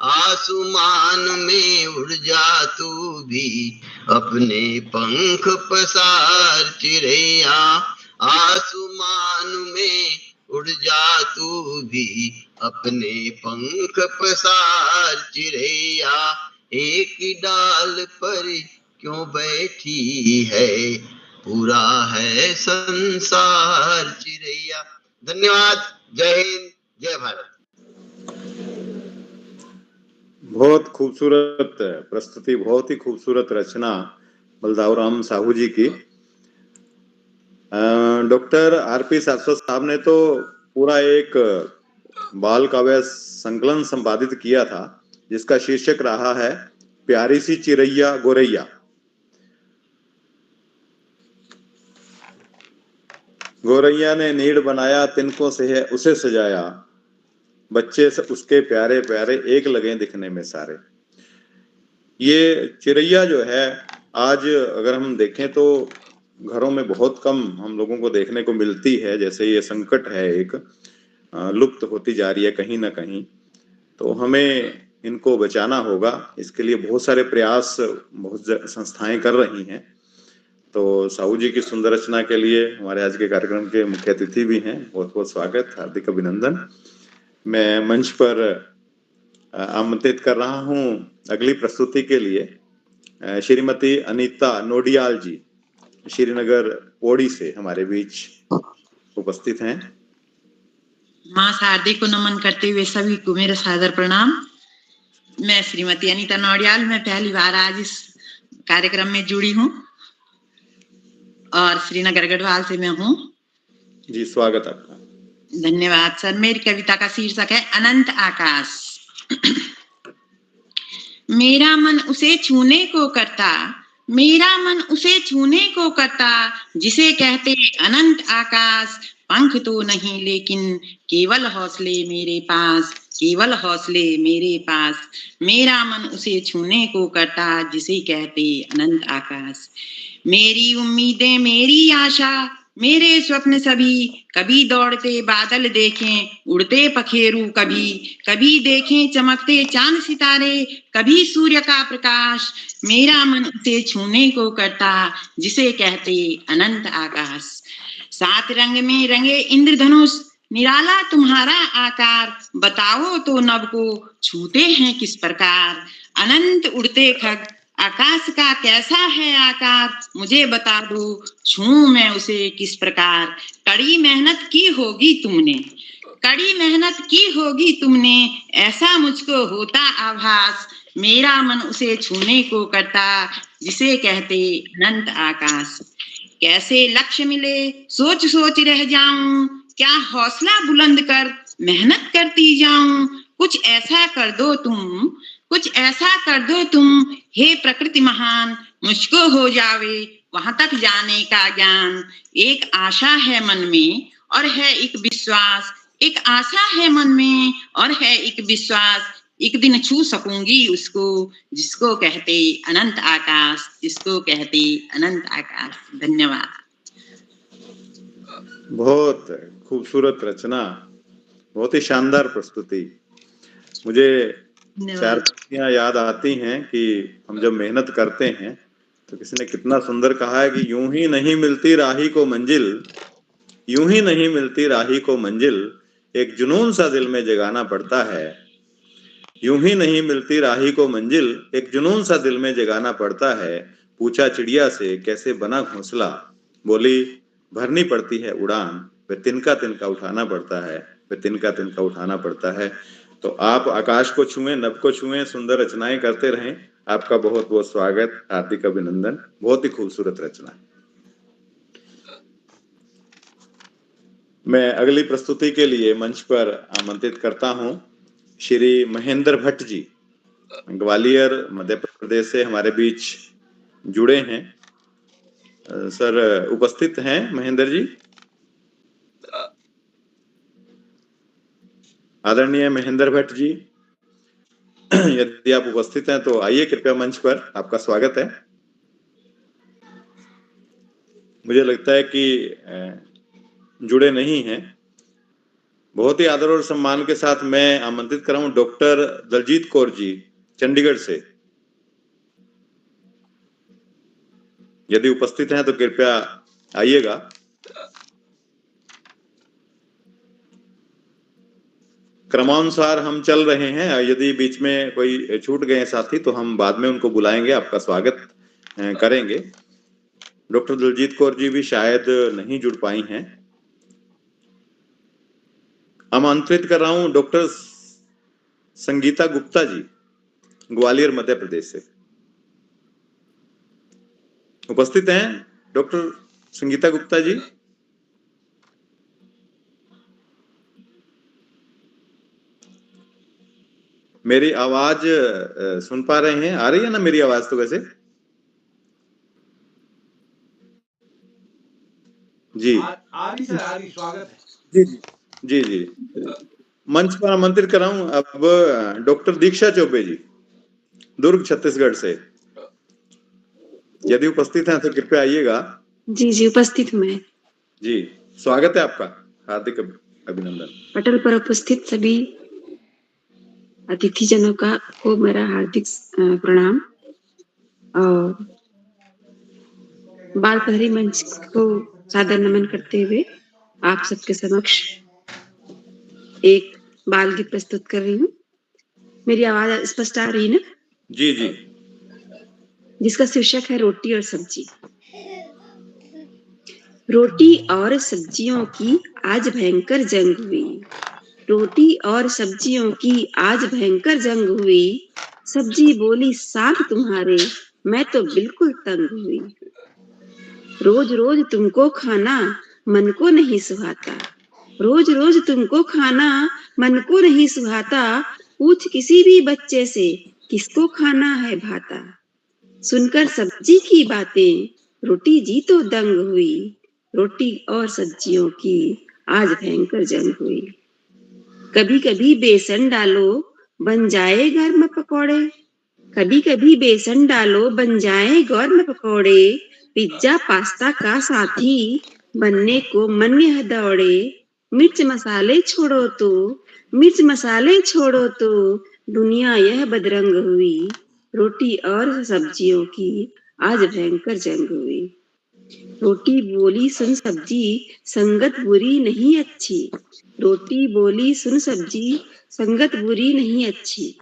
आसमान में उड़ जा तू भी अपने पंख पसार चिड़ैया, आसमान में उड़ जा तू भी अपने पंख पसार चिड़ैया। एक डाल पर क्यों बैठी है पूरा है संसार चिड़ैया। धन्यवाद। जय हिंद, जय भारत। बहुत खूबसूरत प्रस्तुति, बहुत ही खूबसूरत रचना बलदावराम साहू जी की। डॉक्टर आरपी शाश्वत साहब ने तो पूरा एक बाल काव्य संकलन संपादित किया था जिसका शीर्षक रहा है प्यारी सी चिड़ैया गोरैया। गोरैया ने नीड़ बनाया तिनकों से है उसे सजाया, बच्चे से उसके प्यारे प्यारे एक लगे दिखने में सारे। ये चिड़ैया जो है आज अगर हम देखें तो घरों में बहुत कम हम लोगों को देखने को मिलती है। जैसे ये संकट है एक लुप्त होती जा रही है कहीं ना कहीं, तो हमें इनको बचाना होगा। इसके लिए बहुत सारे प्रयास बहुत संस्थाएं कर रही हैं। तो साहू जी की सुंदर रचना के लिए हमारे आज के कार्यक्रम के मुख्य अतिथि भी हैं, बहुत बहुत स्वागत, हार्दिक अभिनंदन। मैं मंच पर आमंत्रित कर रहा हूं अगली प्रस्तुति के लिए श्रीमती अनीता नोडियाल जी, श्रीनगर पौड़ी से हमारे बीच उपस्थित हैं। मां शारदे को नमन करते हुए सभी को मेरा सादर प्रणाम। मैं श्रीमती अनीता नोडियाल, मैं पहली बार आज इस कार्यक्रम में जुड़ी हूँ और श्रीनगर गढ़वाल से मैं हूँ। जी स्वागत आपका। धन्यवाद सर। मेरी कविता का शीर्षक है अनंत आकाश। मेरा मन उसे छूने को करता, मेरा मन उसे छूने को करता, जिसे कहते अनंत आकाश। पंख तो नहीं लेकिन केवल हौसले मेरे पास, केवल हौसले मेरे पास। मेरा मन उसे छूने को करता, जिसे कहते अनंत आकाश। मेरी उम्मीदें मेरी आशा मेरे स्वप्न सभी, कभी दौड़ते बादल देखें उड़ते पखेरू, कभी कभी देखें चमकते चांद सितारे, कभी सूर्य का प्रकाश। मेरा मन उसे छूने को करता, जिसे कहते अनंत आकाश। सात रंग में रंगे इंद्रधनुष, निराला तुम्हारा आकार। बताओ तो नभ को छूते हैं किस प्रकार। अनंत उड़ते खग आकाश का कैसा है आकार, मुझे बता दो छूं मैं उसे किस प्रकार। कड़ी मेहनत की होगी तुमने, कड़ी मेहनत की होगी तुमने, ऐसा मुझको होता आभास। मेरा मन उसे छूने को करता, जिसे कहते अनंत आकाश। कैसे लक्ष्य मिले सोच सोच रह जाऊं, क्या हौसला बुलंद कर मेहनत करती जाऊं। कुछ ऐसा कर दो तुम, कुछ ऐसा कर दो तुम, हे प्रकृति महान, मुझको हो जावे वहां तक जाने का ज्ञान। एक आशा है मन में और है एक विश्वास, एक आशा है मन में और है एक विश्वास, एक दिन छू सकूंगी उसको जिसको कहते अनंत आकाश, जिसको कहते अनंत आकाश। धन्यवाद। बहुत खूबसूरत रचना, बहुत ही शानदार प्रस्तुति। मुझे चार पंक्तियां याद आती हैं कि हम जब मेहनत करते हैं तो किसी ने कितना सुंदर कहा है कि यूं ही नहीं मिलती राही को मंजिल, यूं ही नहीं मिलती राही को मंजिल, एक जुनून सा दिल में जगाना पड़ता है। यूं ही नहीं मिलती राही को मंजिल, एक जुनून सा दिल में जगाना पड़ता है। पूछा चिड़िया से कैसे बना घोंसला, बोली भरनी पड़ती है उड़ान, वे तिनका तिनका उठाना पड़ता है, वे तिनका तिनका उठाना पड़ता है। तो आप आकाश को छुएं, नभ को छुएं, सुंदर रचनाएं करते रहें। आपका बहुत बहुत स्वागत, हार्दिक अभिनंदन। बहुत ही खूबसूरत रचना। मैं अगली प्रस्तुति के लिए मंच पर आमंत्रित करता हूं श्री महेंद्र भट्ट जी, ग्वालियर मध्य प्रदेश से हमारे बीच जुड़े हैं। सर उपस्थित हैं महेंद्र जी? आदरणीय महेंद्र भट्ट जी, यदि आप उपस्थित हैं तो आइए कृपया मंच पर, आपका स्वागत है। मुझे लगता है कि जुड़े नहीं हैं। बहुत ही आदर और सम्मान के साथ मैं आमंत्रित कर रहा हूं डॉक्टर दलजीत कौर जी, चंडीगढ़ से। यदि उपस्थित हैं तो कृपया आइएगा। क्रमानुसार हम चल रहे हैं, यदि बीच में कोई छूट गए साथी तो हम बाद में उनको बुलाएंगे, आपका स्वागत करेंगे। डॉक्टर दलजीत कौर जी भी शायद नहीं जुड़ पाई हैं। आमंत्रित कर रहा हूं डॉक्टर संगीता गुप्ता जी, ग्वालियर मध्य प्रदेश से। उपस्थित हैं डॉक्टर संगीता गुप्ता जी? मेरी आवाज सुन पा रहे हैं? आ रही है ना मेरी आवाज? तो वैसे जी आ रही सर, आ रही, स्वागत है। जी जी जी जी। मंच पर आमंत्रित कर रहा हूं अब डॉक्टर दीक्षा चौबे जी, दुर्ग छत्तीसगढ़ से। यदि उपस्थित हैं तो कृपया आइएगा। जी जी, उपस्थित हूँ मैं। जी, स्वागत है आपका, हार्दिक अभिनंदन। पटल पर उपस्थित सभी अतिथिजनों को मेरा हार्दिक प्रणाम और बाल प्रहरी मंच को सादर नमन करते हुए आप सबके समक्ष एक बाल गीत प्रस्तुत कर रही हूँ। मेरी आवाज स्पष्ट आ रही है ना? जी जी। जिसका शीर्षक है रोटी और सब्जी। रोटी और सब्जियों की आज भयंकर जंग हुई, रोटी और सब्जियों की आज भयंकर जंग हुई। सब्जी बोली साथ तुम्हारे, मैं तो बिल्कुल तंग हुई। रोज रोज तुमको खाना मन को नहीं सुहाता, रोज रोज तुमको खाना मन को नहीं सुहाता। पूछ किसी भी बच्चे से किसको खाना है भाता। सुनकर सब्जी की बातें रोटी जी तो दंग हुई, रोटी और सब्जियों की आज भयंकर जंग हुई। कभी कभी बेसन डालो बन जाए गर्म पकौड़े, कभी कभी बेसन डालो बन जाए गर्म पकौड़े। पिज्जा पास्ता का साथी बनने को मन यह दौड़े। मिर्च मसाले छोड़ो तो, मिर्च मसाले छोड़ो तो दुनिया यह बदरंग हुई। रोटी और सब्जियों की आज भयंकर जंग हुई। रोटी बोली सुन सब्जी संगत बुरी नहीं अच्छी, रोटी बोली सुन सब्जी संगत बुरी नहीं अच्छी।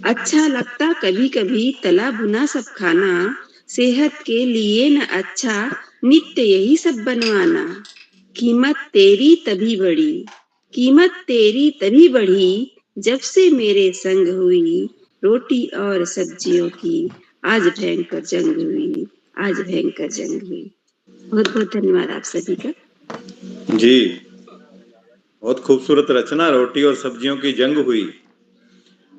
अच्छा लगता कभी कभी तला भुना सब खाना, सेहत के लिए न अच्छा नित्य यही सब बनवाना। कीमत तेरी तभी बढ़ी, कीमत तेरी तभी बढ़ी जब से मेरे संग हुई। रोटी और सब्जियों की आज भयंकर जंग हुई, आज भयंकर जंग हुई। बहुत बहुत धन्यवाद आप सभी का। जी, बहुत खूबसूरत रचना, रोटी और सब्जियों की जंग हुई।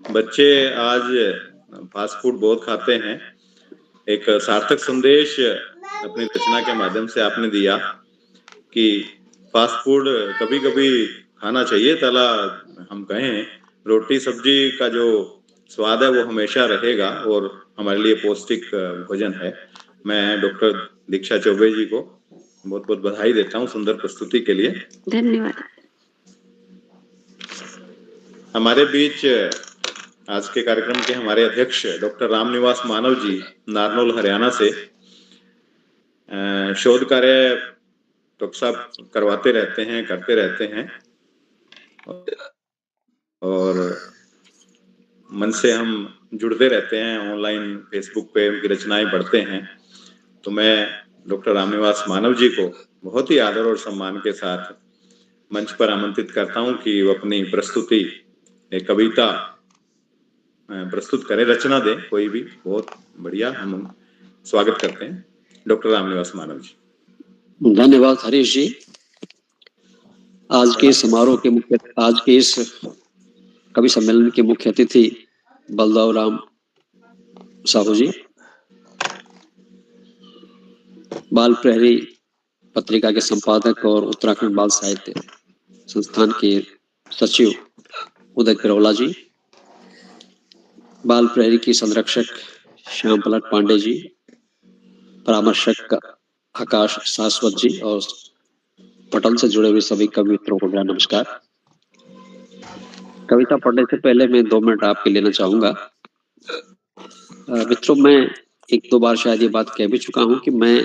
बच्चे आज फास्ट फूड बहुत खाते हैं। एक सार्थक संदेश अपनी रचना के माध्यम से आपने दिया कि फास्ट फूड कभी कभी खाना चाहिए, तला हम कहें रोटी सब्जी का जो स्वाद है वो हमेशा रहेगा और हमारे लिए पौष्टिक भोजन है। मैं डॉक्टर दीक्षा चौबे जी को बहुत बहुत बधाई देता हूँ सुंदर प्रस्तुति के लिए। धन्यवाद। हमारे बीच आज के कार्यक्रम के हमारे अध्यक्ष डॉक्टर रामनिवास मानव जी नारनौल हरियाणा से शोध कार्य डॉक्टर साहब करवाते रहते हैं, करते रहते हैं और मन से हम जुड़ते रहते हैं, ऑनलाइन फेसबुक पे उनकी रचनाएं पढ़ते हैं। तो मैं डॉक्टर रामनिवास मानव जी को बहुत ही आदर और सम्मान के साथ मंच पर आमंत्रित करता हूं कि वो अपनी प्रस्तुति, एक कविता प्रस्तुत करें, रचना दें कोई भी, बहुत बढ़िया। हम स्वागत करते हैं डॉक्टर रामनिवास मानव जी। धन्यवाद हरीश जी। आज के इस कवि सम्मेलन के मुख्य अतिथि बलदेवराम साहू जी, बाल प्रहरी पत्रिका के संपादक और उत्तराखंड बाल साहित्य संस्थान के सचिव उदय किरोला जी, बाल प्रहरी की संरक्षक श्याम पलट पांडे जी, परामर्शक आकाश शाश्वत जी और पटल से जुड़े हुए सभी कवि मित्रों को मेरा नमस्कार। कविता पढ़ने से पहले मैं 2 मिनट आपके लेना चाहूंगा। मित्रों, मैं 1-2 बार शायद ये बात कह भी चुका हूं कि मैं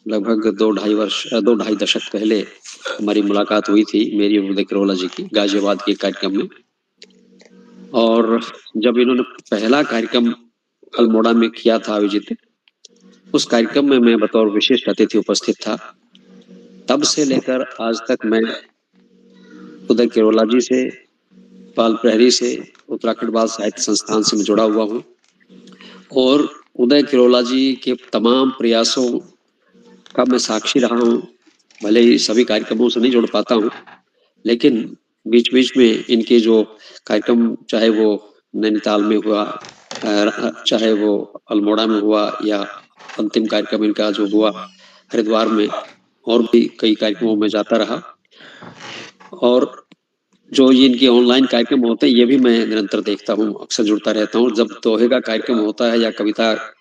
लगभग 2-2.5 दशक पहले हमारी मुलाकात हुई थी मेरी उदय किरोला जी की गाजियाबाद के कार्यक्रम में। और जब इन्होंने पहला कार्यक्रम अल्मोड़ा में किया था आयोजित, उस कार्यक्रम में मैं बतौर विशिष्ट अतिथि उपस्थित था। तब से लेकर आज तक मैं उदय किरोला जी से, बाल प्रहरी से, उत्तराखंड बाल साहित्य संस्थान से मैं जुड़ा हुआ हूँ और उदय किरोला जी के तमाम प्रयासों का मैं साक्षी रहा हूँ। भले ही सभी कार्यक्रमों से नहीं जुड़ पाता हूँ, लेकिन बीच बीच में इनके जो कार्यक्रम, चाहे वो नैनीताल में हुआ, चाहे वो अल्मोड़ा में हुआ, या अंतिम कार्यक्रम इनका जो हुआ हरिद्वार में, और भी कई कार्यक्रमों में जाता रहा। और जो ये इनके ऑनलाइन कार्यक्रम होते हैं ये भी मैं निरंतर देखता हूँ, अक्सर जुड़ता रहता हूँ। जब दोहे का कार्यक्रम होता है या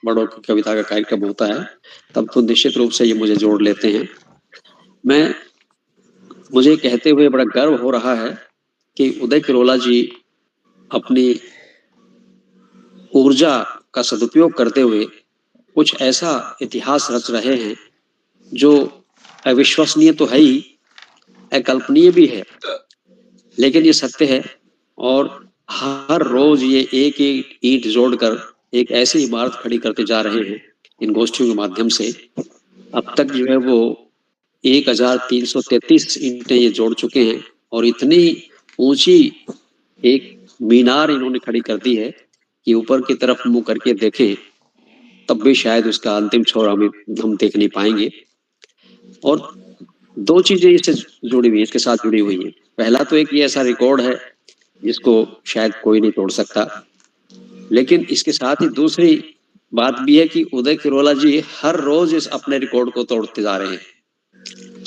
बड़ों की कविता का कार्यक्रम होता है, तब तो निश्चित रूप से ये मुझे जोड़ लेते हैं। मुझे कहते हुए बड़ा गर्व हो रहा है कि उदय किरोला जी अपनी ऊर्जा का सदुपयोग करते हुए कुछ ऐसा इतिहास रच रहे हैं जो अविश्वसनीय तो है ही, अकल्पनीय भी है, लेकिन ये सत्य है। और हर रोज ये एक एक ईंट जोड़कर एक ऐसी इमारत खड़ी करते जा रहे हैं इन गोष्ठियों के माध्यम से। अब तक जो है वो 1333 ईंटें ये जोड़ चुके हैं और इतनी ऊंची एक मीनार इन्होंने खड़ी कर दी है कि ऊपर की तरफ मुंह करके देखें तब भी शायद उसका अंतिम छोर हम देख नहीं पाएंगे। और 2 चीजें इससे जुड़ी हुई, इसके साथ जुड़ी हुई है। पहला तो एक ये ऐसा रिकॉर्ड है जिसको शायद कोई नहीं तोड़ सकता, लेकिन इसके साथ ही दूसरी बात भी है कि उदय किरोला जी हर रोज इस अपने रिकॉर्ड को तोड़ते जा रहे हैं।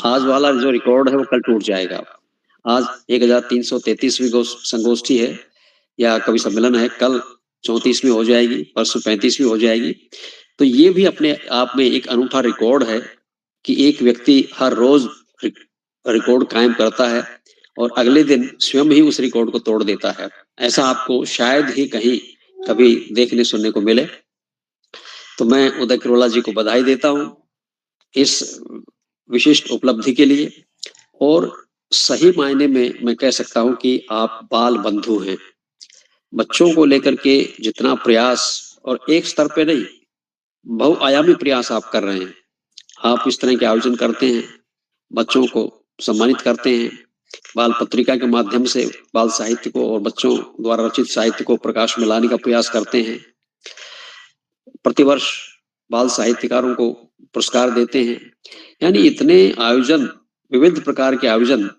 आज वाला जो रिकॉर्ड है वो कल टूट जाएगा। आज 1333वीं संगोष्ठी है या कवि सम्मेलन है, कल 34वीं हो जाएगी, परसों 35वीं हो जाएगी। तो ये भी अपने आप में एक अनूठा रिकॉर्ड है कि एक व्यक्ति हर रोज रिकॉर्ड कायम करता है और अगले दिन स्वयं ही उस रिकॉर्ड को तोड़ देता है। ऐसा आपको शायद ही कहीं कभी देखने सुनने को मिले। तो मैं उदय किरोला जी को बधाई देता हूं इस विशिष्ट उपलब्धि के लिए। और सही मायने में मैं कह सकता हूं कि आप बाल बंधु हैं। बच्चों को लेकर के जितना प्रयास, और एक स्तर पे नहीं, बहुआयामी प्रयास आप कर रहे हैं। आप इस तरह के आयोजन करते हैं, बच्चों को सम्मानित करते हैं, बाल पत्रिका के माध्यम से बाल साहित्य को और बच्चों द्वारा रचित साहित्य को प्रकाश में लाने का प्रयास करते हैं, प्रतिवर्ष बाल साहित्यकारों को पुरस्कार देते हैं। यानी इतने आयोजन, विविध प्रकार के आयोजन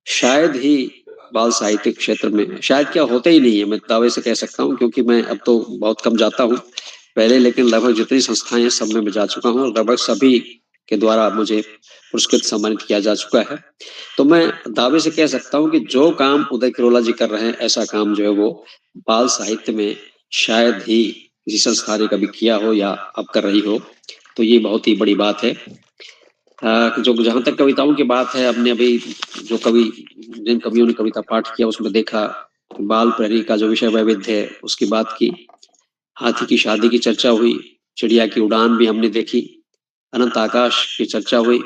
शायद ही बाल साहित्य क्षेत्र में शायद क्या होते ही नहीं है, मैं दावे से कह सकता हूँ, क्योंकि मैं अब तो बहुत कम जाता हूँ पहले, लेकिन लगभग जितनी संस्थाएं हैं सब में मैं जा चुका हूँ। लगभग सभी के द्वारा मुझे पुरस्कृत सम्मानित किया जा चुका है। तो मैं दावे से कह सकता हूँ कि जो काम उदय किरोला जी कर रहे हैं, ऐसा काम जो है वो बाल साहित्य में शायद ही किसी संस्था ने कभी किया हो या अब कर रही हो, तो ये बहुत ही बड़ी बात है। जो जहाँ तक कविताओं की बात है, हमने अभी जो जिन कवियों ने कविता पाठ किया उसमें देखा बाल प्रहरी का जो विषय वैविध्य है उसकी बात की, हाथी की शादी की चर्चा हुई, चिड़िया की उड़ान भी हमने देखी, अनंत आकाश की चर्चा हुई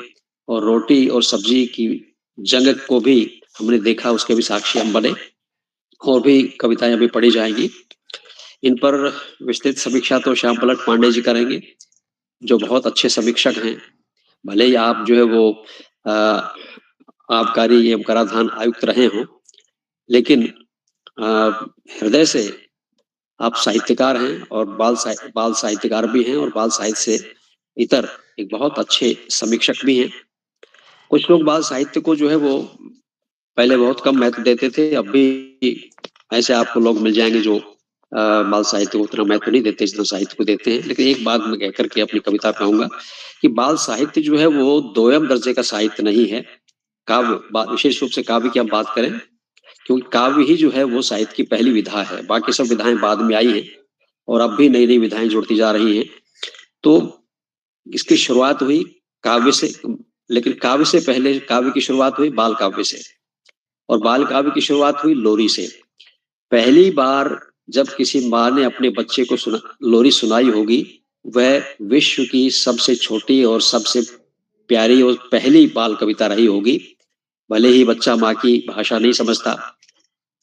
और रोटी और सब्जी की जंग को भी हमने देखा, उसके भी साक्षी हम बने। और भी कविताएं अभी पढ़ी जाएंगी। इन पर विस्तृत समीक्षा तो श्याम पलट पांडे जी करेंगे, जो बहुत अच्छे समीक्षक हैं। भले ही आप जो है वो आबकारी एवं कराधान आयुक्त रहे हों, लेकिन हृदय से आप साहित्यकार हैं और बाल साहित्यकार भी हैं और बाल साहित्य से इतर एक बहुत अच्छे समीक्षक भी हैं। कुछ लोग बाल साहित्य को जो है वो पहले बहुत कम महत्व देते थे, अब भी ऐसे आपको लोग मिल जाएंगे जो बाल साहित्य को उतना महत्व नहीं देते जितना साहित्य को देते हैं। लेकिन एक बात मैं कहकर के अपनी कविता कहूंगा कि बाल साहित्य जो है वो दोयम दर्जे का साहित्य नहीं है। काव्य, विशेष रूप से काव्य की हम बात करें, क्योंकि काव्य ही जो है वो साहित्य की पहली विधा है, बाकी सब विधाएं बाद में आई हैं और अब भी नई नई विधाएं जुड़ती जा रही हैं। तो इसकी शुरुआत हुई काव्य से, लेकिन काव्य से पहले काव्य की शुरुआत हुई बाल काव्य से और बाल काव्य की शुरुआत हुई लोरी से। पहली बार जब किसी माँ ने अपने बच्चे को लोरी सुनाई होगी, वह विश्व की सबसे छोटी और सबसे प्यारी और पहली बाल कविता रही होगी। भले ही बच्चा माँ की भाषा नहीं समझता,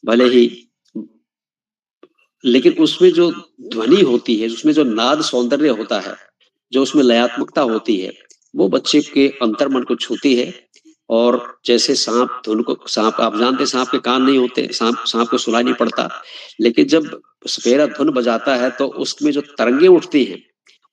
भले ही, लेकिन उसमें जो ध्वनि होती है, उसमें जो नाद सौंदर्य होता है, जो उसमें लयात्मकता होती है, वो बच्चे के अंतर्मन को छूती है। और जैसे सांप आप जानते, सांप के कान नहीं होते, सांप को सुनाई नहीं पड़ता, लेकिन जब सपेरा धुन बजाता है तो उसमें जो तरंगे उठती हैं,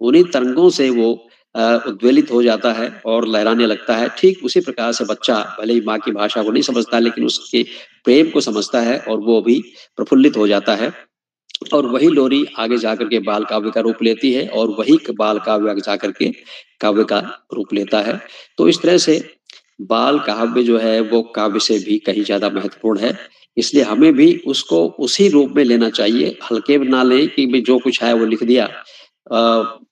उन्हीं तरंगों से वो उद्वेलित हो जाता है और लहराने लगता है। ठीक उसी प्रकार से बच्चा भले ही माँ की भाषा को नहीं समझता, लेकिन उसके प्रेम को समझता है और वो भी प्रफुल्लित हो जाता है। और वही लोरी आगे जाकर के बाल काव्य का रूप लेती है और वही बाल काव्य आगे जाकर के काव्य का रूप लेता है। तो इस तरह से बाल काव्य जो है वो काव्य से भी कहीं ज्यादा महत्वपूर्ण है, इसलिए हमें भी उसको उसी रूप में लेना चाहिए, हल्के में ना लें कि जो कुछ है वो लिख दिया।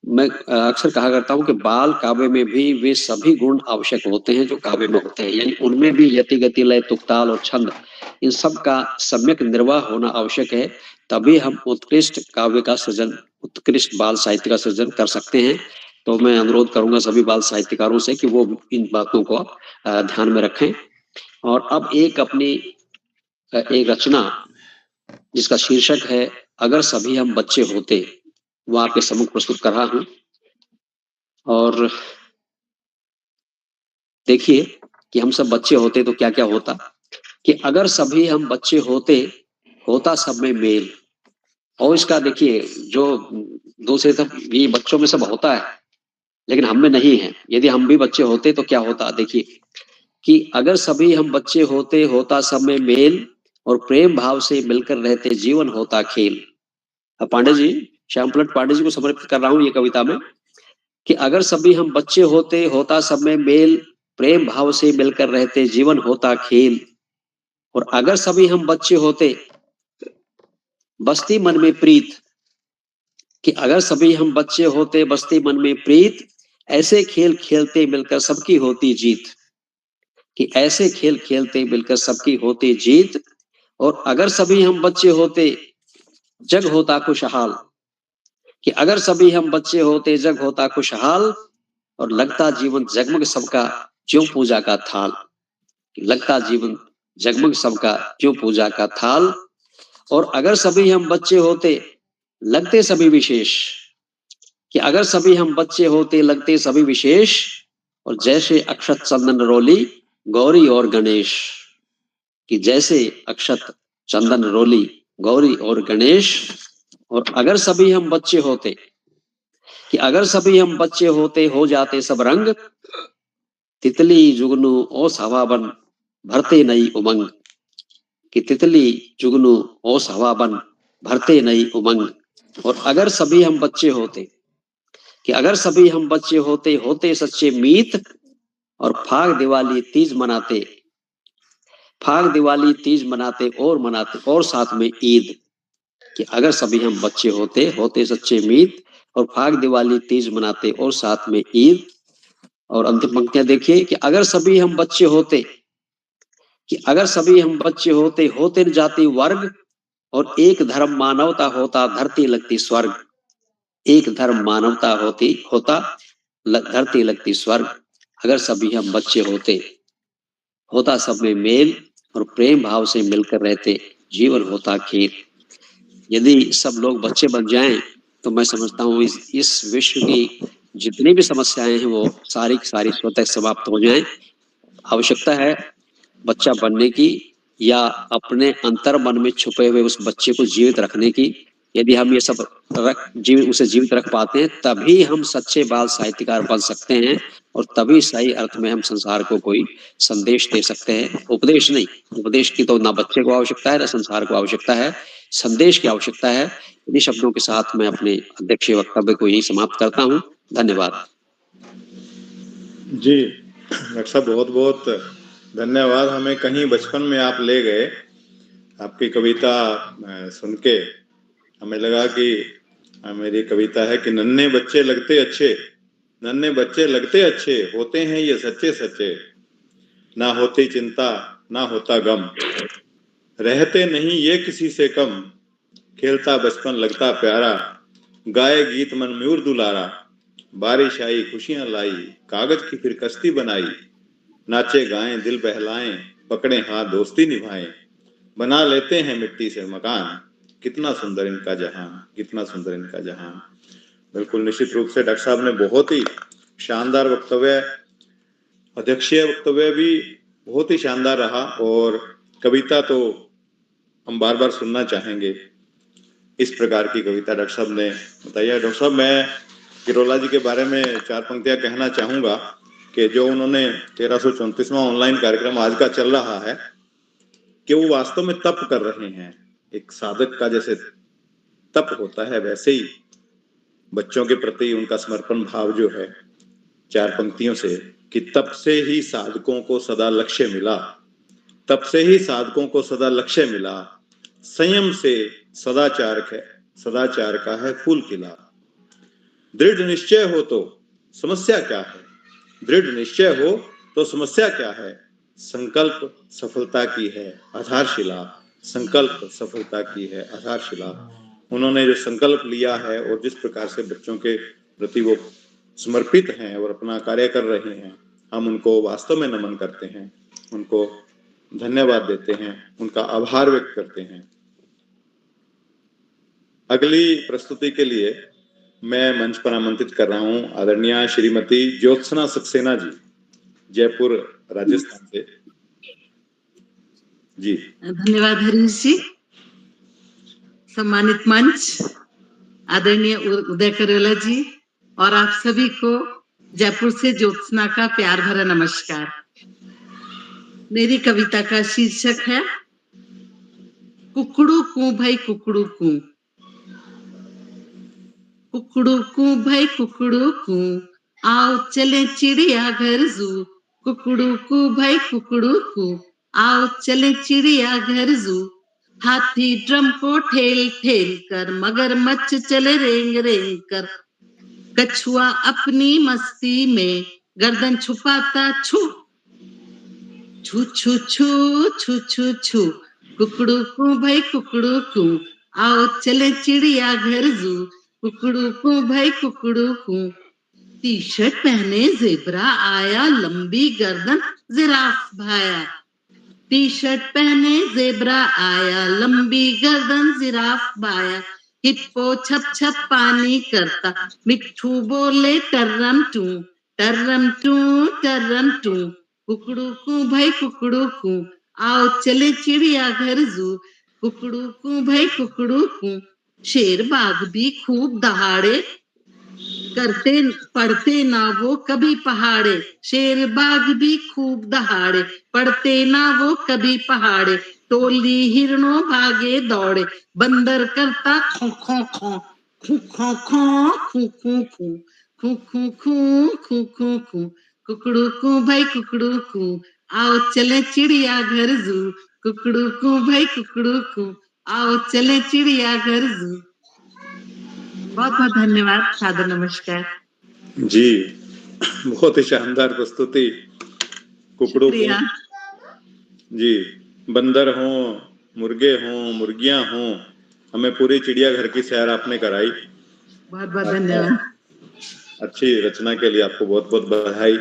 मैं अक्सर कहा करता हूँ कि बाल काव्य में भी वे सभी गुण आवश्यक होते हैं जो काव्य में होते हैं, यानी उनमें भी यति गति लय तुक ताल और छंद, इन सब का सम्यक निर्वाह होना आवश्यक है, तभी हम उत्कृष्ट काव्य का सृजन, उत्कृष्ट बाल साहित्य का सृजन कर सकते हैं। तो मैं अनुरोध करूंगा सभी बाल साहित्यकारों से कि वो इन बातों को ध्यान में रखें। और अब एक रचना जिसका शीर्षक है अगर सभी हम बच्चे होते, वो आपके सम्मुख प्रस्तुत कर रहा हूं। और देखिए कि हम सब बच्चे होते तो क्या क्या होता, कि अगर सभी हम बच्चे होते, होता सब में मेल। और इसका देखिए, जो दूसरे सब ये बच्चों में सब होता है लेकिन हम में नहीं है। यदि हम भी बच्चे होते तो क्या होता, देखिए कि अगर सभी हम बच्चे होते, होता सब में मेल और प्रेम भाव से मिलकर रहते, जीवन होता खेल। अब पांडे जी, श्याम पलट पांडे जी को समर्पित कर रहा हूं ये कविता में, कि अगर सभी हम बच्चे होते, होता सब में मेल, प्रेम भाव से मिलकर रहते, जीवन होता खेल। और अगर सभी हम बच्चे होते, बस्ती मन में प्रीत, कि अगर सभी हम बच्चे होते, बस्ती मन में प्रीत, ऐसे खेल खेलते मिलकर सबकी होती जीत, कि ऐसे खेल खेलते मिलकर सबकी होती जीत। और अगर सभी हम बच्चे होते, जग होता खुशहाल, कि अगर सभी हम बच्चे होते, जग होता खुशहाल और लगता जीवन जगमग सबका ज्यों पूजा का थाल, लगता जीवन जगमग सबका ज्यों पूजा का थाल। और अगर सभी हम बच्चे होते, लगते सभी विशेष, कि अगर सभी हम बच्चे होते, लगते सभी विशेष और जैसे अक्षत चंदन रोली गौरी और गणेश, कि जैसे अक्षत चंदन रोली गौरी और गणेश। और अगर सभी हम बच्चे होते, कि अगर सभी हम बच्चे होते, हो जाते सब रंग, तितली जुगनू ओस हवा बन भरते नई उमंग, कि तितली जुगनू ओस हवा बन भरते नई उमंग। और अगर सभी हम बच्चे होते, कि अगर सभी हम बच्चे होते होते सच्चे मीत और फाग दिवाली तीज मनाते और साथ में ईद। कि अगर सभी हम बच्चे होते होते सच्चे मीत और फाग दिवाली तीज मनाते और साथ में ईद। और अंतिम पंक्तियां देखिए कि अगर सभी हम बच्चे होते होते जाति वर्ग और एक धर्म मानवता होता धरती लगती स्वर्ग। एक धर्म मानवता होता धरती लगती स्वर्ग। अगर सभी हम बच्चे होता सब में मेल और प्रेम भाव से मिलकर रहते जीवन होता खेल। यदि सब लोग बच्चे बन जाएं तो मैं समझता हूँ इस विश्व की जितनी भी समस्याएं हैं वो सारी की सारी स्वतः समाप्त हो जाएं। आवश्यकता है बच्चा बनने की या अपने अंतर मन में छुपे हुए उस बच्चे को जीवित रखने की। यदि हम ये सब उसे जीवित रख पाते हैं तभी हम सच्चे बाल साहित्यकार बन सकते हैं और तभी सही अर्थ में हम संसार को कोई संदेश दे सकते हैं। उपदेश नहीं, उपदेश की तो ना बच्चे को आवश्यकता है ना संसार को आवश्यकता है, संदेश की आवश्यकता है। इन्हीं शब्दों के साथ मैं अपने अध्यक्षीय वक्तव्य को यही समाप्त करता हूँ। धन्यवाद जी डॉक्टर साहब, बहुत बहुत धन्यवाद। हमें कहीं बचपन में आप ले गए। आपकी कविता सुन के हमें लगा कि मेरी कविता है कि नन्हे बच्चे लगते अच्छे होते हैं ये सच्चे सच्चे। ना होती चिंता ना होता गम, रहते नहीं ये किसी से कम। खेलता बचपन लगता प्यारा, गाए गीत मन मयूर दुलारा। बारिश आई खुशियां लाई, कागज की फिर कश्ती बनाई। नाचे गाएं दिल बहलाएं, पकड़े हाथ दोस्ती निभाएं। बना लेते हैं मिट्टी से मकान, कितना सुंदर इनका जहां, कितना सुंदर इनका जहां। बिल्कुल निश्चित रूप से डॉक्टर साहब ने बहुत ही शानदार वक्तव्य, अध्यक्षीय वक्तव्य भी बहुत ही शानदार रहा और कविता तो हम बार बार सुनना चाहेंगे। इस प्रकार की कविता डॉक्टर साहब ने बताई है। डॉक्टर साहब, मैं किरोला जी के बारे में 4 पंक्तियां कहना चाहूंगा कि जो उन्होंने 1334वां ऑनलाइन कार्यक्रम आज का चल रहा है कि वो वास्तव में तप कर रहे हैं। एक साधक का जैसे तप होता है वैसे ही बच्चों के प्रति उनका समर्पण भाव जो है 4 पंक्तियों से कि तप से ही साधकों को सदा लक्ष्य मिला, तप से ही साधकों को सदा लक्ष्य मिला। संयम से सदाचार का है फूल खिला। दृढ़ निश्चय हो तो समस्या क्या है, दृढ़ निश्चय हो तो समस्या क्या है। संकल्प सफलता की है आधारशिला, संकल्प सफलता की है आधारशिला। उन्होंने जो संकल्प लिया है और जिस प्रकार से बच्चों के प्रति वो समर्पित हैं और अपना कार्य कर रहे हैं, हम उनको वास्तव में नमन करते हैं, उनको धन्यवाद देते हैं, उनका आभार व्यक्त करते हैं। अगली प्रस्तुति के लिए मैं मंच पर आमंत्रित कर रहा हूं आदरणीय श्रीमती ज्योत्सना सक्सेना जी, जयपुर राजस्थान से। जी धन्यवाद हरीश जी। सम्मानित मंच, आदरणीय उदय करेला जी और आप सभी को जयपुर से ज्योत्सना का प्यार भरा नमस्कार। मेरी कविता का शीर्षक है कुकड़ू कू भाई कुकड़ू कू। कुकड़ू कू भाई कुकड़ू कू, आओ चले चिड़िया घर जू। कुकड़ू कू भाई कुकड़ू कू, आओ चले चिड़िया घर जू। हाथी ड्रम को ठेल ठेल कर, मगरमच्छ चले रेंग रेंग कर। कछुआ अपनी मस्ती में गर्दन छुपाता छू छू छू छू छू छू छू। कुकड़ू कू भाई कुकड़ू कू, आओ चले चिड़िया घर जू। कुकड़ू कू भाई कुकड़ू कू। टी शर्ट पहने जेब्रा आया, लंबी गर्दन जिराफ भाया। टी शर्ट पहने जेब्रा आया, लंबी गर्दन जिराफ भाया। हिप्पो छप छप पानी करता, मिट्ठू बोले टर्रम टू टर्रम टू टर्रम टू। कुकड़ू कू भाई कुकड़ू कू, आओ चले चिड़िया घर जू। कुकड़ू कू भाई कुकड़ू कू। शेर बाघ भी खूब दहाड़े, करते पढ़ते ना वो कभी पहाड़े। शेर बाघ भी खूब दहाड़े, पढ़ते ना वो कभी पहाड़े। टोली हिरणों भागे दौड़े, बंदर करता खो खो खो खो खो खो खो खो खो। खू खू खू खू खू खू कुकड़ू कू भाई कुकड़ू कू आओ चले चिड़िया घर जू कुकड़ू कू भाई कुकड़ू कू आओ चले चिड़िया घर जू। बहुत बहुत धन्यवाद, सादर नमस्कार। जी, बहुत ही शानदार प्रस्तुति। कुकड़ू को शुक्रिया। जी, बंदर हों, मुर्गे हों, मुर्गियां हों, हमें पूरी चिड़ियाघर की सैर आपने कराई। बहुत बहुत धन्यवाद। अच्छी रचना के लिए आपको बहुत बहुत बधाई।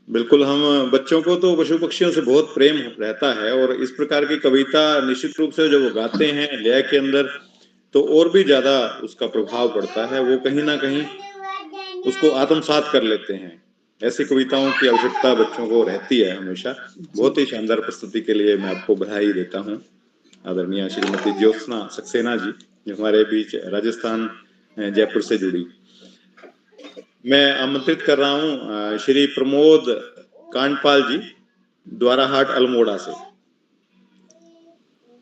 बिल्कुल, हम बच्चों को तो पशु पक्षियों से बहुत प्रेम रहता है और इस प्रकार की कविता निश्चित रूप से जब वो गाते हैं लय के अंदर, तो और भी ज्यादा उसका प्रभाव पड़ता है। वो कहीं ना कहीं उसको आत्मसात कर लेते हैं। ऐसी कविताओं की आवश्यकता बच्चों को रहती है हमेशा। बहुत ही शानदार प्रस्तुति के लिए मैं आपको बधाई देता हूँ। आदरणीय श्रीमती ज्योत्सना सक्सेना जी, जो हमारे बीच राजस्थान जयपुर से जुड़ी। मैं आमंत्रित कर रहा हूँ श्री प्रमोद कांडपाल जी, द्वाराहाट अल्मोड़ा से,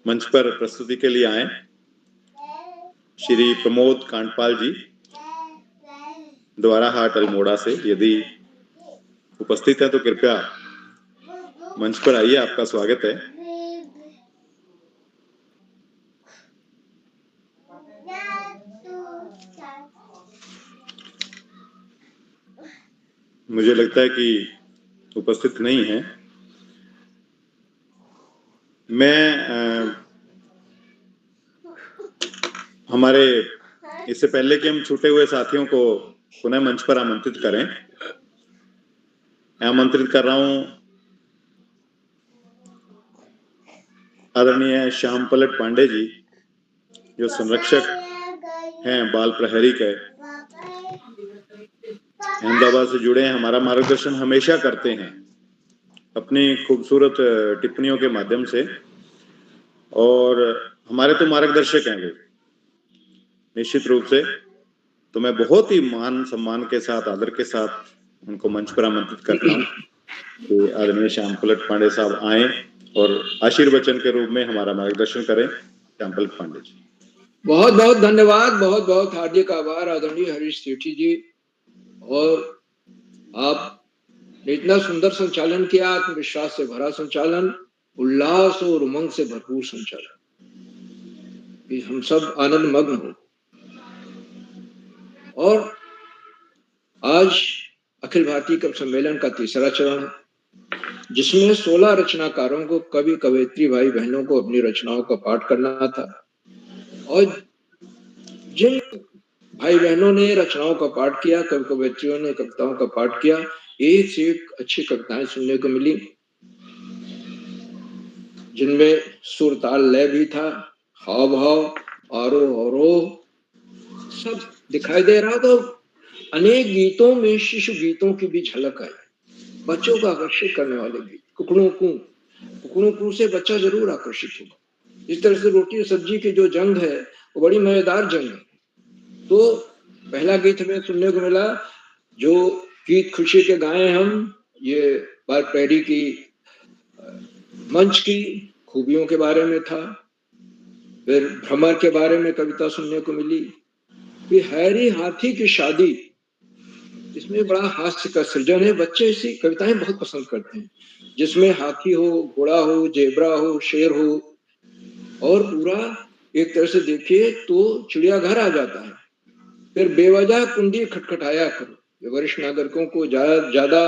मंच पर प्रस्तुति के लिए आए। श्री प्रमोद कांडपाल जी, द्वाराहाट अल्मोड़ा से, यदि उपस्थित है तो कृपया मंच पर आइए, आपका स्वागत है। मुझे लगता है कि उपस्थित नहीं है। मैं हमारे इससे पहले कि हम छूटे हुए साथियों को पुनः मंच पर आमंत्रित करें, आमंत्रित कर रहा हूं आदरणीय श्याम पलट पांडे जी, जो संरक्षक हैं बाल प्रहरी के, अहमदाबाद से जुड़े हैं। हमारा मार्गदर्शन हमेशा करते हैं अपनी खूबसूरत टिप्पणियों के माध्यम से, और हमारे तो मार्गदर्शक हैं वे निश्चित रूप से। तो मैं बहुत ही मान सम्मान के साथ, आदर के साथ उनको मंच पर आमंत्रित करता हूँ कि आदरणीय श्याम पलट पांडे साहब आए और आशीर्वचन के रूप में हमारा मार्गदर्शन करें। श्याम पलट पांडे जी। बहुत बहुत धन्यवाद, बहुत बहुत हार्दिक आभार आदरणीय हरीश सेठी जी। और आपने इतना सुंदर संचालन किया, आत्मविश्वास से भरा संचालन, उल्लास और उमंग से भरपूर संचालन, कि हम सब आनंद मग्न हो। और आज अखिल भारतीय कवि सम्मेलन का तीसरा चरण है, जिसमें 16 रचनाकारों को, कवि कवयित्री भाई बहनों को अपनी रचनाओं का पाठ करना था। और जिन भाई बहनों ने रचनाओं का पाठ किया, कवि कवयित्रियों ने कविताओं का पाठ किया, एक से एक अच्छी कविताएं सुनने को मिली, जिनमें सुर ताल लय भी था, हाव भाव, आरोह अवरोह सब दिखाई दे रहा। तो अनेक गीतों में शिशु गीतों की भी झलक है, बच्चों को आकर्षित करने वाले गीत। कुकड़ू कू से बच्चा जरूर आकर्षित होगा। इस तरह से रोटी और सब्जी की जो जंग है वो बड़ी मजेदार जंग है। तो पहला गीत हमें सुनने को मिला, जो गीत खुशी के गाए हम, ये बाल प्रहरी की मंच की खूबियों के बारे में था। फिर भ्रमर के बारे में कविता सुनने को मिली। फिर हैरी हाथी की शादी, इसमें बड़ा हास्य का सृजन है। बच्चे ऐसी कविताएं बहुत पसंद करते हैं, जिसमें हाथी हो, घोड़ा हो, जेबरा हो, शेर हो, और पूरा एक तरह से देखिए तो चिड़ियाघर आ जाता है। फिर बेवजह कुंडी खटखटाया करो, ये वरिष्ठ नागरिकों को ज्यादा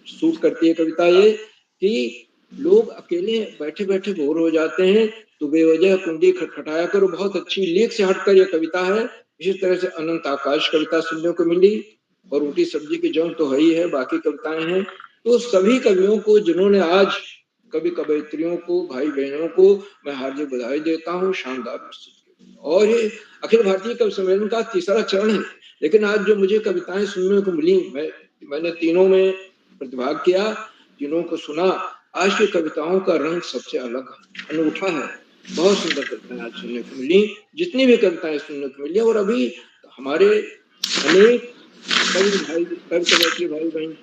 सूट करती है कविता ये, कि लोग अकेले बैठे बैठे बोर हो जाते हैं, तो बेवजह कुंडी खटखटाया करो। बहुत अच्छी लीक से हटकर यह कविता है। इसी तरह से अनंत आकाश कविता सुनने को मिली, और रोटी सब्जी की जंग तो है ही है, बाकी कविताएं हैं। तो सभी कवियों को, जिन्होंने आज कवि कवयित्रियों को, भाई बहनों को मैं हार्दिक बधाई देता हूँ शानदार प्रस्तुति। और ये अखिल भारतीय कवि सम्मेलन का तीसरा चरण है, लेकिन आज जो मुझे कविताएं सुनने को मिली, मैंने तीनों में प्रतिभाग किया, तीनों को सुना। आज की कविताओं का रंग सबसे अलग अनूठा है। बहुत सुंदर कविताएं आज सुनने को मिली, जितनी भी कविताएं सुनने को मिली। और अभी हमारे अनेक कवि भाई बहन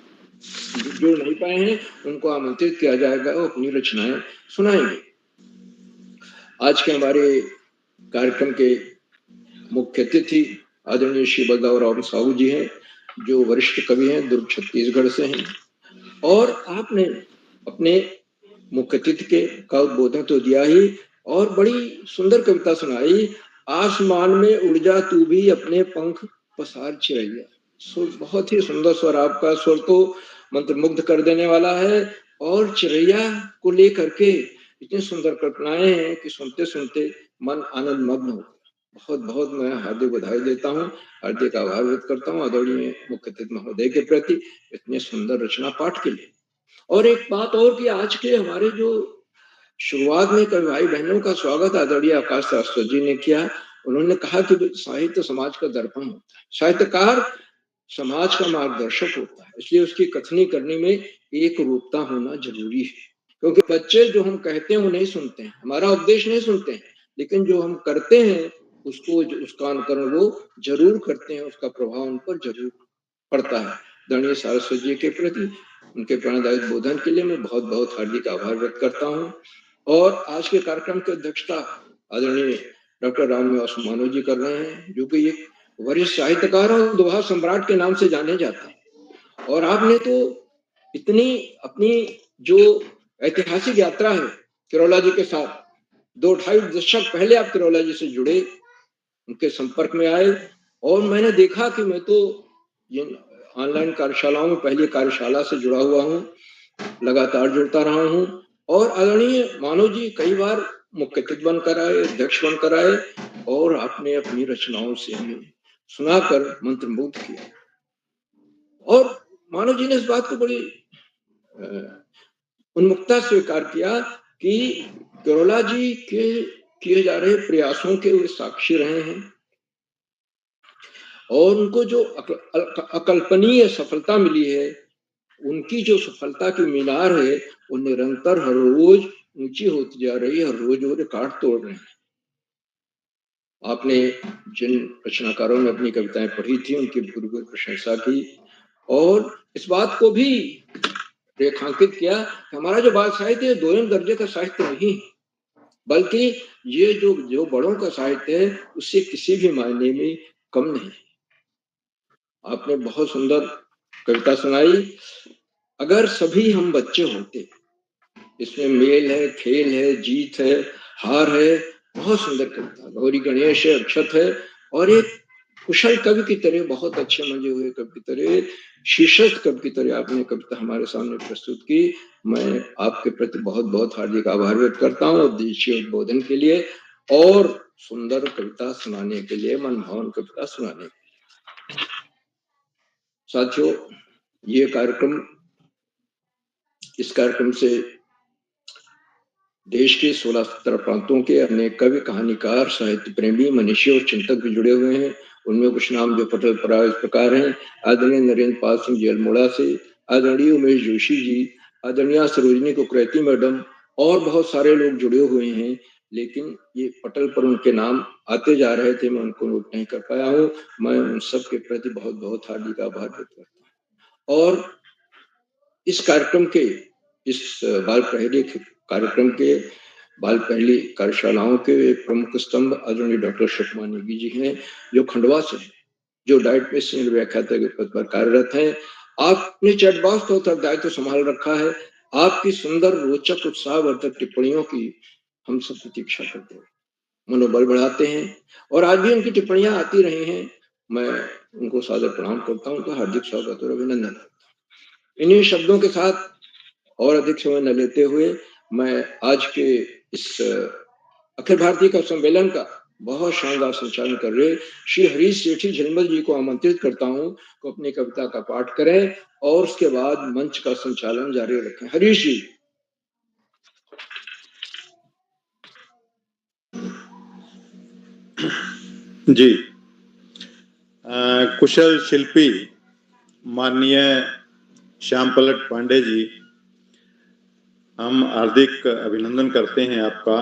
जो नहीं पाए हैं, उनको आमंत्रित किया जाएगा, वो अपनी रचनाएं सुनाएंगे। आज के हमारे कार्यक्रम के मुख्य अतिथि आदरणीय श्री बलदावराम साहू जी हैं, जो वरिष्ठ कवि हैं, दुर्ग छत्तीसगढ़ से हैं। और आपने अपने मुख्य अतिथि के का उद्बोधन तो दिया ही, और बड़ी सुंदर कविता सुनाई, आसमान में उड़ जा तू भी अपने पंख पसार चिरैया। बहुत ही सुंदर स्वर आपका, स्वर तो मंत्रमुग्ध कर देने वाला है, और चिरैया को लेकर के इतनी सुंदर कल्पनाएं हैं कि सुनते सुनते मन आनंद मग्न हो। बहुत बहुत मैं हार्दिक बधाई देता हूँ, हार्दिक आभार व्यक्त करता हूँ आदरणीय मुख्य अतिथि महोदय के प्रति इतने सुंदर रचना पाठ के लिए। और एक बात और कि आज के हमारे जो शुरुआत में कई भाई बहनों का स्वागत आदरणीय आकाश शास्त्री जी ने किया। उन्होंने कहा कि साहित्य समाज का दर्पण होता है, साहित्यकार समाज का मार्गदर्शक होता है, इसलिए उसकी कथनी करने में एक रूपता होना जरूरी है। क्योंकि बच्चे जो हम कहते हैं वो नहीं सुनते हैं, हमारा उपदेश नहीं सुनते हैं, लेकिन जो हम करते हैं उसको, उसका अनुकरण वो जरूर करते हैं, उसका प्रभाव उन पर जरूर पड़ता है। आदरणीय सारस्वत जी के प्रति उनके प्रेरणादायक बोधन के लिए मैं बहुत बहुत हार्दिक आभार व्यक्त करता हूँ। और आज के कार्यक्रम की अध्यक्षता आदरणीय डॉक्टर रामनिवास मानव जी कर रहे हैं, जो कि एक वरिष्ठ साहित्यकार और दोहा सम्राट के नाम से जाने जाते हैं। और आपने तो इतनी अपनी जो ऐतिहासिक यात्रा है किरोला जी के साथ, 2-2.5 दशक पहले आप किरोला जी से जुड़े, उनके संपर्क में आए, और मैंने देखा कि मैं तो ये ऑनलाइन कार्यशालाओं में पहली कार्यशाला से जुड़ा हुआ हूँ, लगातार जुड़ता रहा हूँ। और आदरणीय मानव जी कई बार मुख्य अतिथि बनकर आए, अध्यक्ष बनकर आए, और आपने अपनी रचनाओं से हमें सुनाकर मंत्रमुग्ध किया। और मानव जी ने इस बात को बड़ी उन्मुक्ता स्वीकार किया कि किरोला जी के किए जा रहे प्रयासों के वे साक्षी रहे हैं, और उनको जो अकल्पनीय सफलता मिली है, उनकी जो सफलता की मीनार है वो निरंतर हर रोज ऊंची होती जा रही है, हर रोज वो रिकॉर्ड तोड़ रहे हैं। आपने जिन रचनाकारों ने अपनी कविताएं पढ़ी थी उनकी भूरि प्रशंसा की, और इस बात को भी रेखांकित किया कि हमारा जो बाल साहित्य दोयम दर्जे का साहित्य नहीं है, बल्कि ये जो बड़ों का साहित्य है उससे किसी भी मायने में कम नहीं। आपने बहुत सुंदर कविता सुनाई, अगर सभी हम बच्चे होते, इसमें मेल है, खेल है, जीत है, हार है, बहुत सुंदर कविता। गौरी गणेश है, अक्षत है, और एक कुशल कवि की तरह, बहुत अच्छे मंजे हुए कवि की तरह, शीर्षक कवि की तरह आपने कविता हमारे सामने प्रस्तुत की। मैं आपके प्रति बहुत बहुत हार्दिक आभार व्यक्त करता हूँ उद्देश्य उद्बोधन के लिए और सुंदर कविता सुनाने के लिए, मनभावन कविता सुनाने के लिए। साथियों, ये कार्यक्रम, इस कार्यक्रम से देश के 16-17 प्रांतों के अनेक कवि, कहानीकार, साहित्य प्रेमी, मनीषी और चिंतक भी जुड़े हुए हैं। उनमें कुछ नाम जो पटल पर इस प्रकार हैं: आदरणीय नरेंद्र पाल सिंह जी अल्मोड़ा से, आदरणीय उमेश जोशी जी, आदरणीय सरोजनी कुकरेती मैडम, और बहुत सारे लोग जुड़े हुए हैं, लेकिन ये पटल पर उनके नाम आते जा रहे थे, मैं उनको नोट नहीं कर पाया हूँ। मैं उन सब के प्रति बहुत बहुत हार्दिक आभार व्यक्त करता हूँ। और इस कार्यक्रम के, इस बाल प्रहरी कार्यक्रम के, बाल पहली कार्यशालाओं के एक प्रमुख स्तंभ आदरणीय डॉक्टर सुषमा नेगी जी हैं, जो खंडवा से, जो डाइट में सीनियर व्याख्याता के पद पर कार्यरत हैं। आपने चैट बॉक्स का उत्तरदायित्व संभाल रखा है। आपकी सुंदर, रोचक, उत्साहवर्धक टिप्पणियों की हम सब प्रतीक्षा करते हैं, मनोबल बढ़ाते हैं, और आज भी उनकी टिप्पणियां आती रही हैं। मैं उनको सादर प्रणाम करता हूँ, उनका हार्दिक स्वागत और अभिनंदन करता हूँ। इन्हीं शब्दों के साथ और अधिक समय न लेते हुए मैं आज के इस अखिल भारतीय कवि सम्मेलन का बहुत शानदार संचालन कर रहे श्री हरीश सेठी झिलमिल जी को आमंत्रित करता हूं कि अपनी कविता का पाठ करें और उसके बाद मंच का संचालन जारी रखें। हरीश जी। जी, कुशल शिल्पी माननीय श्याम पलट पांडे जी, हम हार्दिक अभिनंदन करते हैं आपका।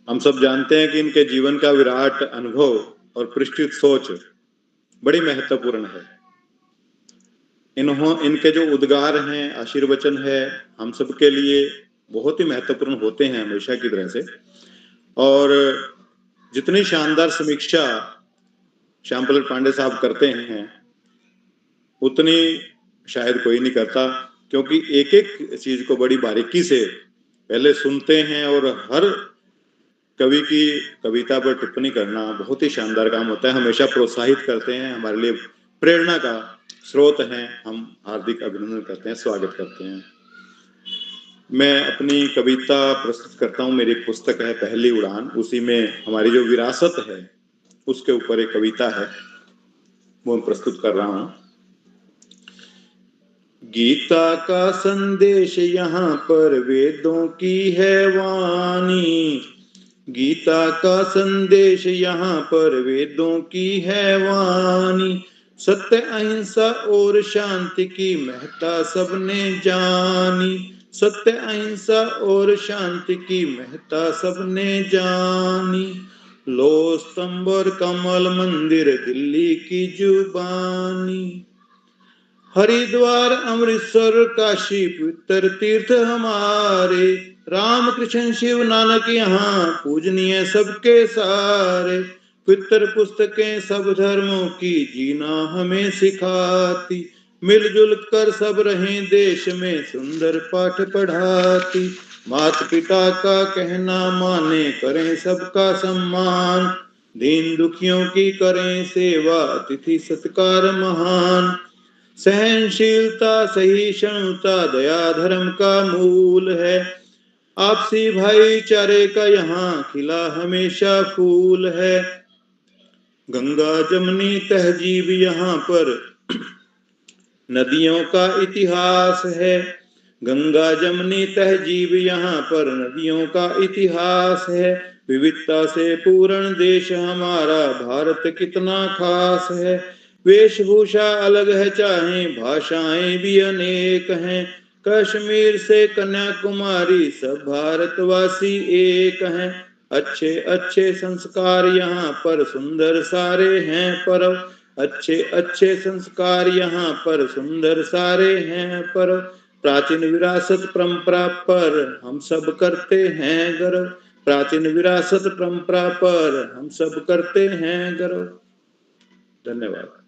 हम सब जानते हैं कि इनके जीवन का विराट अनुभव और परिष्कृत सोच बड़ी महत्वपूर्ण है। इनके जो उद्गार हैं, आशीर्वचन है, हम सब के लिए बहुत ही महत्वपूर्ण होते हैं हमेशा की तरह से। और जितनी शानदार समीक्षा श्यामपल पांडे साहब करते हैं उतनी शायद कोई नहीं करता, क्योंकि एक एक चीज को बड़ी बारीकी से पहले सुनते हैं और हर कवि की कविता पर टिप्पणी करना बहुत ही शानदार काम होता है। हमेशा प्रोत्साहित करते हैं, हमारे लिए प्रेरणा का स्रोत हैं। हम हार्दिक अभिनंदन करते हैं, स्वागत करते हैं। मैं अपनी कविता प्रस्तुत करता हूँ। मेरी एक पुस्तक है पहली उड़ान, उसी में हमारी जो विरासत है उसके ऊपर एक कविता है, वो मैं प्रस्तुत कर रहा हूँ। गीता का संदेश यहाँ पर वेदों की है वाणी, गीता का संदेश यहाँ पर वेदों की है वाणी। सत्य अहिंसा और शांति की महत्ता सबने जानी, सत्य अहिंसा और शांति की महत्ता सबने जानी। लो स्तंभ और कमल मंदिर दिल्ली की जुबानी, हरिद्वार अमृतसर काशी पवित्र तीर्थ हमारे। राम कृष्ण शिव नानक यहाँ पूजनीय सबके सारे। पवित्र पुस्तकें सब धर्मों की जीना हमें सिखाती, मिलजुल कर सब रहें देश में सुंदर पाठ पढ़ाती। माता पिता का कहना माने करें सबका सम्मान, दीन दुखियों की करें सेवा अतिथि सत्कार महान। सहनशीलता सहिष्णुता दया धर्म का मूल है, आपसी भाईचारे का यहाँ खिला हमेशा फूल है। गंगा जमुनी तहजीब यहाँ पर नदियों का इतिहास है, गंगा जमुनी तहजीब यहाँ पर नदियों का इतिहास है। विविधता से पूर्ण देश हमारा भारत कितना खास है। वेशभूषा अलग है चाहे भाषाएं भी अनेक हैं, कश्मीर से कन्याकुमारी सब भारतवासी एक हैं। अच्छे अच्छे संस्कार यहाँ पर सुंदर सारे हैं पर्व, अच्छे अच्छे संस्कार यहाँ पर सुंदर सारे हैं पर्व। प्राचीन विरासत परंपरा पर हम सब करते हैं गर्व, प्राचीन विरासत परंपरा पर हम सब करते हैं गर्व। धन्यवाद।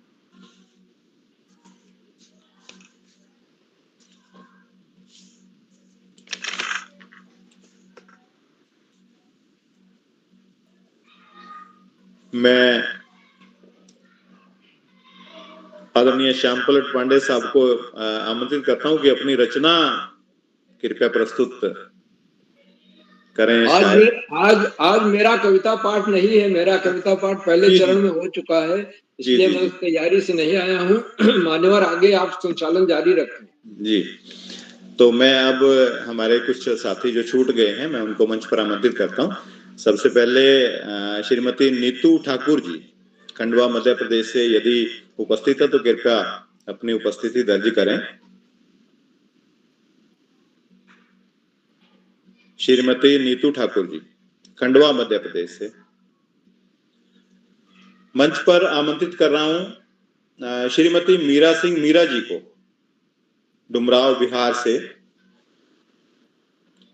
मैं आदरणीय श्यामपल पांडे साहब को आमंत्रित करता हूं कि अपनी रचना कृपया प्रस्तुत करें। आज मेरा कविता पाठ नहीं है, मेरा कविता पाठ पहले चरण में हो चुका है, इसलिए मैं उस तैयारी से नहीं आया हूँ। मान्यवर आगे आप संचालन जारी रखें। जी, तो मैं अब हमारे कुछ साथी जो छूट गए हैं मैं उनको मंच पर आमंत्रित करता हूँ। सबसे पहले श्रीमती नीतू ठाकुर जी खंडवा मध्य प्रदेश से यदि उपस्थित है तो कृपया अपनी उपस्थिति दर्ज करें। श्रीमती नीतू ठाकुर जी खंडवा मध्य प्रदेश से। मंच पर आमंत्रित कर रहा हूं श्रीमती मीरा सिंह मीरा जी को डुमराव बिहार से।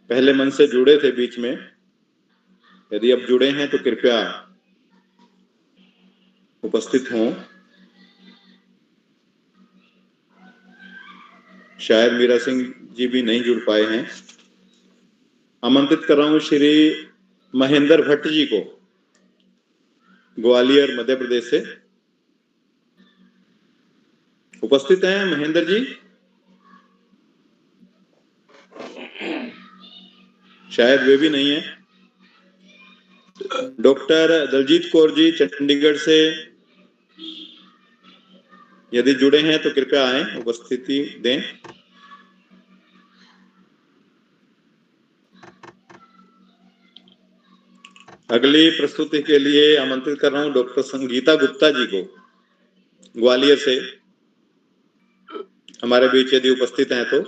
पहले मंच से जुड़े थे बीच में, यदि अब जुड़े हैं तो कृपया उपस्थित हों। शायद मीरा सिंह जी भी नहीं जुड़ पाए हैं। आमंत्रित कर रहा हूं श्री महेंद्र भट्ट जी को ग्वालियर मध्य प्रदेश से। उपस्थित हैं महेंद्र जी? शायद वे भी नहीं है। डॉक्टर दलजीत कौर जी चंडीगढ़ से यदि जुड़े हैं तो कृपया आए, उपस्थिति दें। अगली प्रस्तुति के लिए आमंत्रित कर रहा हूं डॉक्टर संगीता गुप्ता जी को ग्वालियर से। हमारे बीच यदि उपस्थित हैं तो।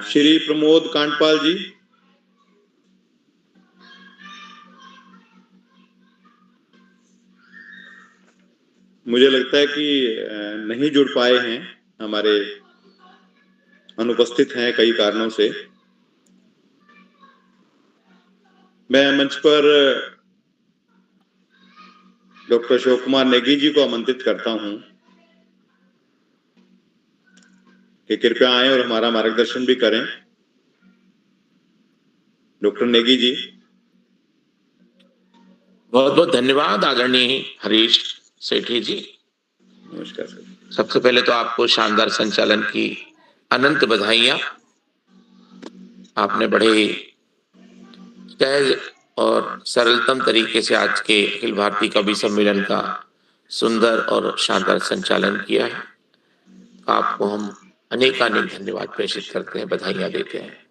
श्री प्रमोद कांडपाल जी मुझे लगता है कि नहीं जुड़ पाए हैं हमारे अनुपस्थित हैं कई कारणों से। मैं मंच पर डॉक्टर अशोक कुमार नेगी जी को आमंत्रित करता हूं कि कृपया आएं और हमारा मार्गदर्शन भी करें। डॉक्टर नेगी जी। बहुत बहुत धन्यवाद आदरणीय हरीश सेठी जी। नमस्कार सर। सबसे पहले तो आपको शानदार संचालन की अनंत बधाइयां। आपने बड़े सहज और सरलतम तरीके से आज के अखिल भारतीय कवि सम्मेलन का सुंदर और शानदार संचालन किया है। आपको हम अनेकानेक धन्यवाद प्रेषित करते हैं, बधाइयां देते हैं।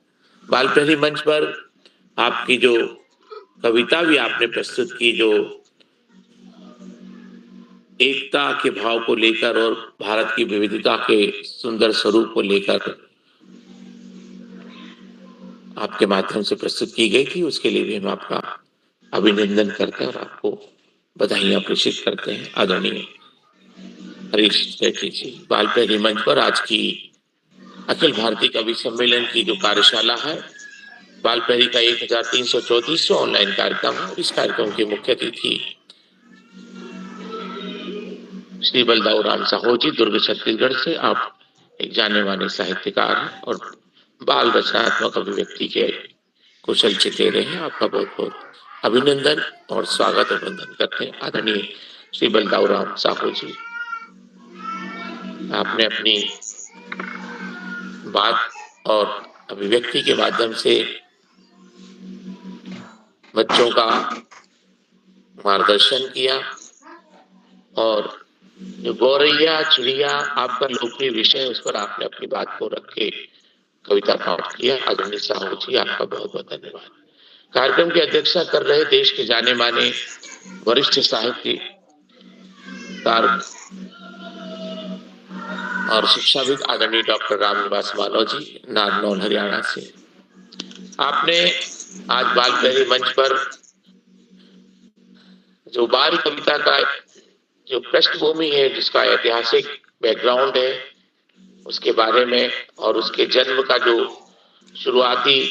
बाल प्रहरी मंच पर आपकी जो कविता भी आपने प्रस्तुत की, जो एकता के भाव को लेकर और भारत की विविधता के सुंदर स्वरूप को लेकर आपके माध्यम से प्रस्तुत की गई थी, उसके लिए भी हम आपका अभिनंदन करते हैं और आपको बधाइयां प्रेषित करते हैं। आदरणीय हरीश सेठी जी, बाल प्रहरी मंच पर आज की अखिल भारतीय कवि सम्मेलन की जो कार्यशाला है, बाल प्रहरी का 1334वां ऑनलाइन कार्यक्रम है। इस कार्यक्रम के मुख्य अतिथि श्री बलदाऊ राम साहू जी, दुर्ग छत्तीसगढ़ से। आप एक जाने माने साहित्यकार हैं और बाल रचनात्मक अभिव्यक्ति के कुशल चितेरे हैं। आपका बहुत बहुत अभिनंदन और स्वागत और वंदन करते हैं। आदरणीय श्री बलदाऊ राम साहू जी, आपने अपनी बात और अभिव्यक्ति के माध्यम से बच्चों का मार्गदर्शन किया और जो गौरैया चिड़िया आपका लोकप्रिय विषय है, उस पर आपने अपनी बात को रख के कविता पाठ किया। आदरणीय साहू जी, आपका बहुत बहुत धन्यवाद। कार्यक्रम की अध्यक्षता कर रहे देश के जाने माने वरिष्ठ साहित्यकार और शिक्षाविद आदरणीय डॉक्टर रामनिवास मानव जी, नारनौल हरियाणा से। आपने आज बाल प्रहरी मंच पर जो बाल कविता का जो पृष्ठभूमि है, जिसका ऐतिहासिक बैकग्राउंड है, उसके बारे में और उसके जन्म का जो शुरुआती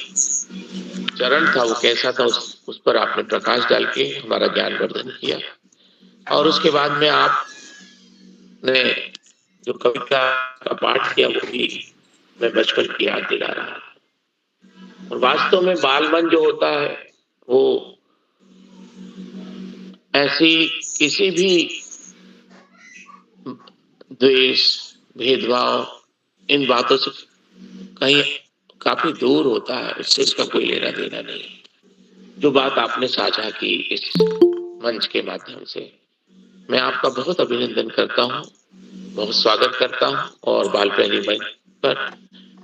चरण था वो कैसा था, उस पर आपने प्रकाश डाल के हमारा ज्ञानवर्धन किया। और उसके बाद में आपने जो कविता का पाठ किया वो भी मैं बचपन की याद दिला रहा। और वास्तव में बाल मन जो होता है वो ऐसी किसी भी द्वेष, भेदभाव, इन बातों से कहीं काफी दूर होता है, उससे इसका कोई लेना देना नहीं। जो बात आपने साझा की इस मंच के माध्यम से, मैं आपका बहुत अभिनंदन करता हूँ, बहुत स्वागत करता हूँ। और बाल प्रहरी मंच पर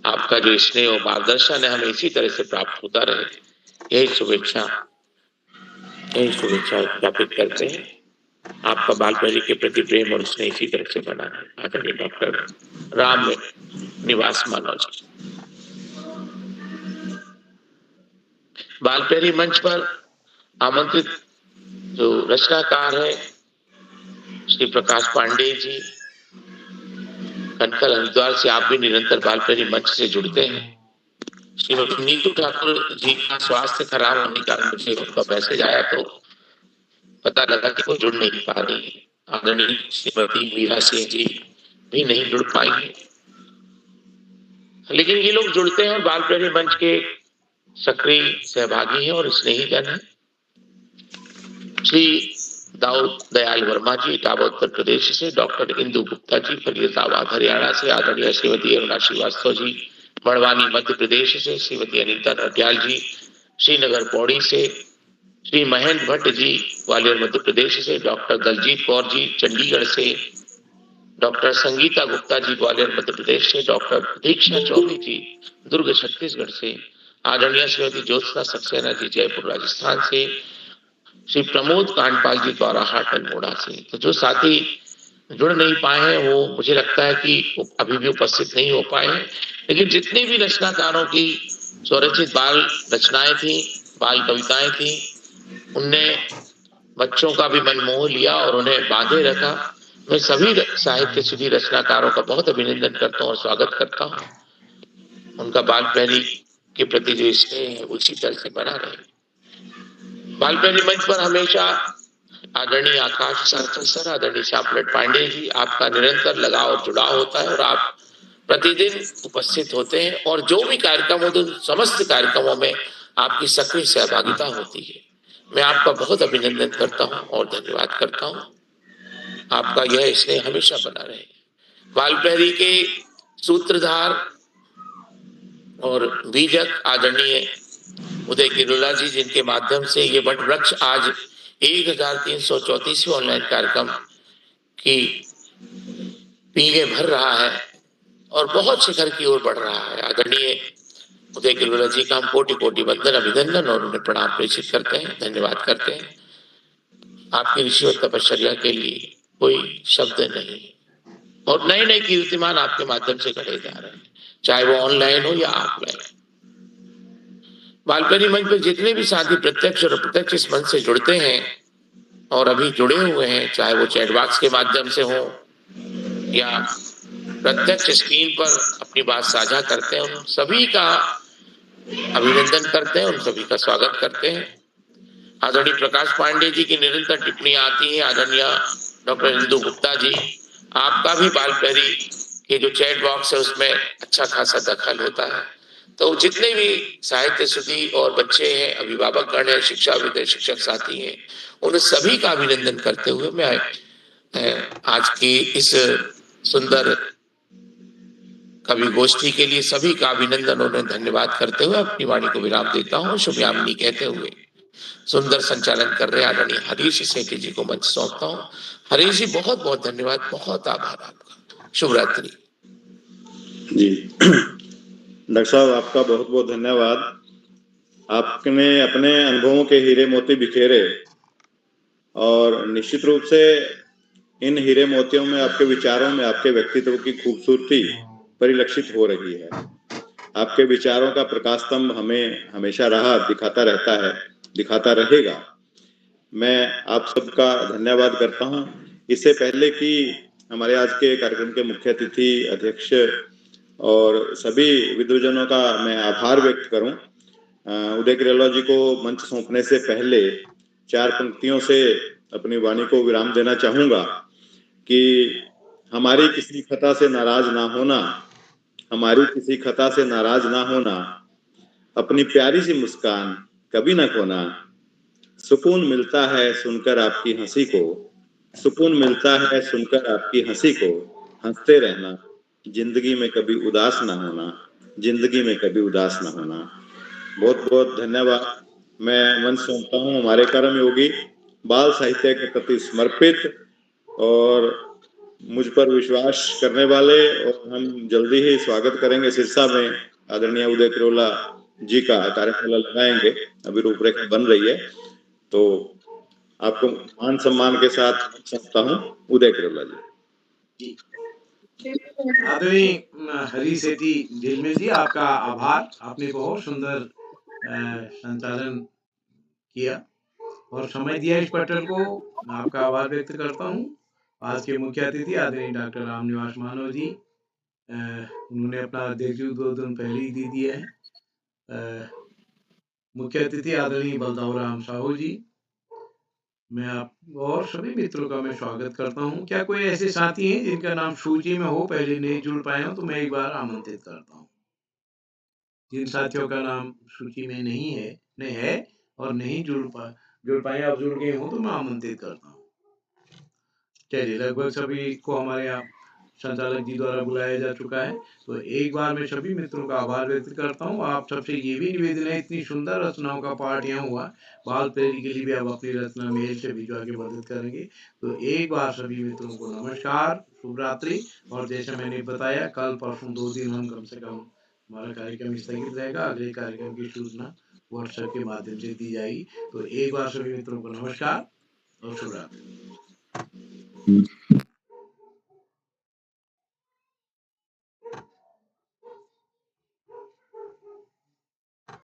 आपका जो स्नेह और मार्गदर्शन है हमें इसी तरह से प्राप्त होता रहे, यही शुभेच्छा ज्ञापित करते हैं। आपका बाल प्रहरी के प्रति प्रेम और स्नेह इसी तरह से बना है। आदरणीय डॉक्टर राम निवास मानव जी। बाल प्रहरी मंच पर आमंत्रित जो रचनाकार है श्री प्रकाश पांडे जी, कनकल हरिद्वार से। आप भी निरंतर बाल प्रहरी मंच से जुड़ते हैं। श्रीमती नीतू ठाकुर जी का स्वास्थ्य खराब होने का मुझे उनका मैसेज आया तो पता लगा कि वो जुड़ नहीं पा रही है। आदरणीय श्रीमती मीरा सिंह जी भी नहीं जुड़ पाएंगे, लेकिन ये लोग जुड़ते हैं और बाल प्रहरी मंच के सक्रिय सहभागी हैं और स्नेही जन है। श्री दाऊद दयाल वर्मा जी, इटावा उत्तर प्रदेश से। डॉक्टर इंदु गुप्ता जी, फरीदाबाद हरियाणा से। आदरणीय श्रीमती अरुणा श्रीवास्तव जी, बड़वानी मध्य प्रदेश से। श्रीमती अनीता नटियाल जी, श्रीनगर पौड़ी से। श्री महेंद्र भट्ट जी, ग्वालियर मध्य प्रदेश से। डॉक्टर दलजीत कौर जी, चंडीगढ़ से। डॉक्टर संगीता गुप्ता जी, ग्वालियर मध्य प्रदेश से। डॉक्टर दीक्षा चौधरी जी, दुर्ग छत्तीसगढ़ से। आदरणीय श्रीमती ज्योत्सना सक्सेना जी, जयपुर राजस्थान से। श्री प्रमोद कांडपाल जी, द्वाराहाट अल्मोड़ा से। तो जो साथी जुड़ नहीं पाए हैं वो मुझे लगता है कि अभी भी उपस्थित नहीं हो पाए हैं, लेकिन जितने भी रचनाकारों की स्वरचित बाल रचनाएं थी, बाल कविताएं थी, उनने बच्चों का भी मन मोह लिया और उन्हें बांधे रखा। मैं सभी साहित्य सुधी रचनाकारों का बहुत अभिनंदन करता हूँ और स्वागत करता हूँ। उनका बाल प्रहरी के प्रति जो स्नेह है उसी तरह से बना रहे। बाल प्रहरी मंच पर हमेशा आदरणीय आकाश सार्थक सर, आदरणीय श्यामप्रसाद पांडे जी, आपका निरंतर लगाव और जुड़ाव होता है और आप प्रतिदिन उपस्थित होते हैं और जो भी कार्यक्रम होते हैं समस्त कार्यक्रमों में आपकी सक्रिय सहभागिता होती है। मैं आपका बहुत अभिनंदन करता हूं और धन्यवाद करता हूं। आपका यह स्नेह हमेशा बना रहे। बाल प्रहरी के सूत्रधार और बीजक आदरणीय उदय किरोला जी, जिनके माध्यम से ये वट वृक्ष आज 1334 ऑनलाइन कार्यक्रम की पींगे भर रहा है और बहुत शिखर की ओर बढ़ रहा है। आदरणीय उदय किरोला जी का हम कोटि कोटि वंदन अभिनंदन और उन्हें प्रणाम प्रेषित करते हैं, धन्यवाद करते हैं। आपकी ऋषि और तपश्चर्या के लिए कोई शब्द नहीं और नए नए कीर्तिमान आपके माध्यम से गढ़े जा रहे हैं, चाहे वो ऑनलाइन हो या ऑफलाइन। बाल प्रहरी मंच पर जितने भी साथी प्रत्यक्ष और अप्रत्यक्ष इस मंच से जुड़ते हैं और अभी जुड़े हुए हैं, चाहे वो चैट बॉक्स के माध्यम से हो या प्रत्यक्ष स्क्रीन पर अपनी बात साझा करते हैं, उन सभी का अभिनंदन करते हैं, उन सभी का स्वागत करते हैं। आदरणीय प्रकाश पांडे जी की निरंतर टिप्पणियां आती हैं। आदरणीय डॉक्टर इंदु गुप्ता जी, आपका भी बाल प्रहरी के जो चैट बॉक्स है उसमें अच्छा खासा दखल होता है। तो जितने भी साहित्य सुधी और बच्चे हैं, अभिभावक गण है, शिक्षाविद है, शिक्षक साथी हैं, उन सभी का अभिनंदन करते हुए मैं आज की इस सुंदर कवि गोष्ठी के लिए सभी का अभिनंदन और धन्यवाद करते हुए अपनी वाणी को विराम देता हूँ। शुभयामिनी कहते हुए सुंदर संचालन कर रहे आदरणीय हरीश सेठी जी को मंच सौंपता हूँ। हरीश जी, बहुत बहुत धन्यवाद, बहुत आभार आपका। शुभ रात्रि जी। डॉक्टर साहब, आपका बहुत बहुत धन्यवाद। आपने अपने अनुभवों के हीरे मोती बिखेरे और निश्चित रूप से इन हीरे मोतियों में, आपके विचारों में, आपके व्यक्तित्व की खूबसूरती परिलक्षित हो रही है। आपके विचारों का प्रकाश स्तंभ हमें हमेशा रहा, दिखाता रहता है, दिखाता रहेगा। मैं आप सबका धन्यवाद करता हूं। इससे पहले कि हमारे आज के कार्यक्रम के मुख्य अतिथि, अध्यक्ष और सभी विद्वजनों का मैं आभार व्यक्त करूं, उदय किरोला जी को मंच सौंपने से पहले 4 पंक्तियों से अपनी वाणी को विराम देना चाहूंगा कि हमारी किसी खता से नाराज ना होना, हमारी किसी खता से नाराज ना होना, अपनी प्यारी सी मुस्कान कभी ना खोना, सुकून मिलता है सुनकर आपकी हंसी को, सुकून मिलता है सुनकर आपकी हंसी को, हंसते रहना, जिंदगी में कभी उदास ना होना, जिंदगी में कभी उदास ना होना। बहुत बहुत धन्यवाद। मैं मंच सौंपता हूँ हमारे कर्म योगी, बाल साहित्य के प्रति समर्पित और मुझ पर विश्वास करने वाले, और हम जल्दी ही स्वागत करेंगे सिरसा में आदरणीय उदय किरोला जी का कार्यशाला लगाएंगे। अभी रूपरेखा बन रही है, तो आपको मान सम्मान के साथ सौंपता हूँ उदय किरोला जी। आदरणीय हरी सेठी झिलमिल जी, आपका आभार। आपने बहुत सुंदर संचालन किया और समय दिया इस पटल को, आपका आभार व्यक्त करता हूँ। आज के मुख्य अतिथि आदरणीय डॉक्टर रामनिवास मानव जी, उन्होंने अपना अध्यक्ष उद्बोधन पहले ही दे दिया है। मुख्य अतिथि आदरणीय बलदाऊ साहू जी, मैं आप और सभी मित्रों का मैं स्वागत करता हूं। क्या कोई ऐसे साथी हैं जिनका नाम सूची में हो, पहले नहीं जुड़ पाए हो, तो मैं एक बार आमंत्रित करता हूं। जिन साथियों का नाम सूची में नहीं है और नहीं जुड़ पाए, अब जुड़ गए हो तो मैं आमंत्रित करता हूं। चलिए, लगभग सभी को हमारे यहाँ संचालक जी द्वारा बुलाया जा चुका है, तो एक बार मैं सभी मित्रों का आभार व्यक्त करता हूँ। आप सबसे ये भी निवेदन है, इतनी सुंदर रचनाओं का पाठ यहाँ हुआ, बाल प्रहरी के लिए भी आप अपनी रचना मेल से भिजवा के मदद करेंगे। तो एक बार सभी मित्रों को नमस्कार, शुभ रात्रि। और जैसे मैंने बताया, कल परसों 2 दिन हम कम से कम हमारा कार्यक्रम स्थगित रहेगा। अगले कार्यक्रम की सूचना व्हाट्सएप के माध्यम से दी जाएगी। तो एक बार सभी मित्रों को नमस्कार और शुभ रात्रि।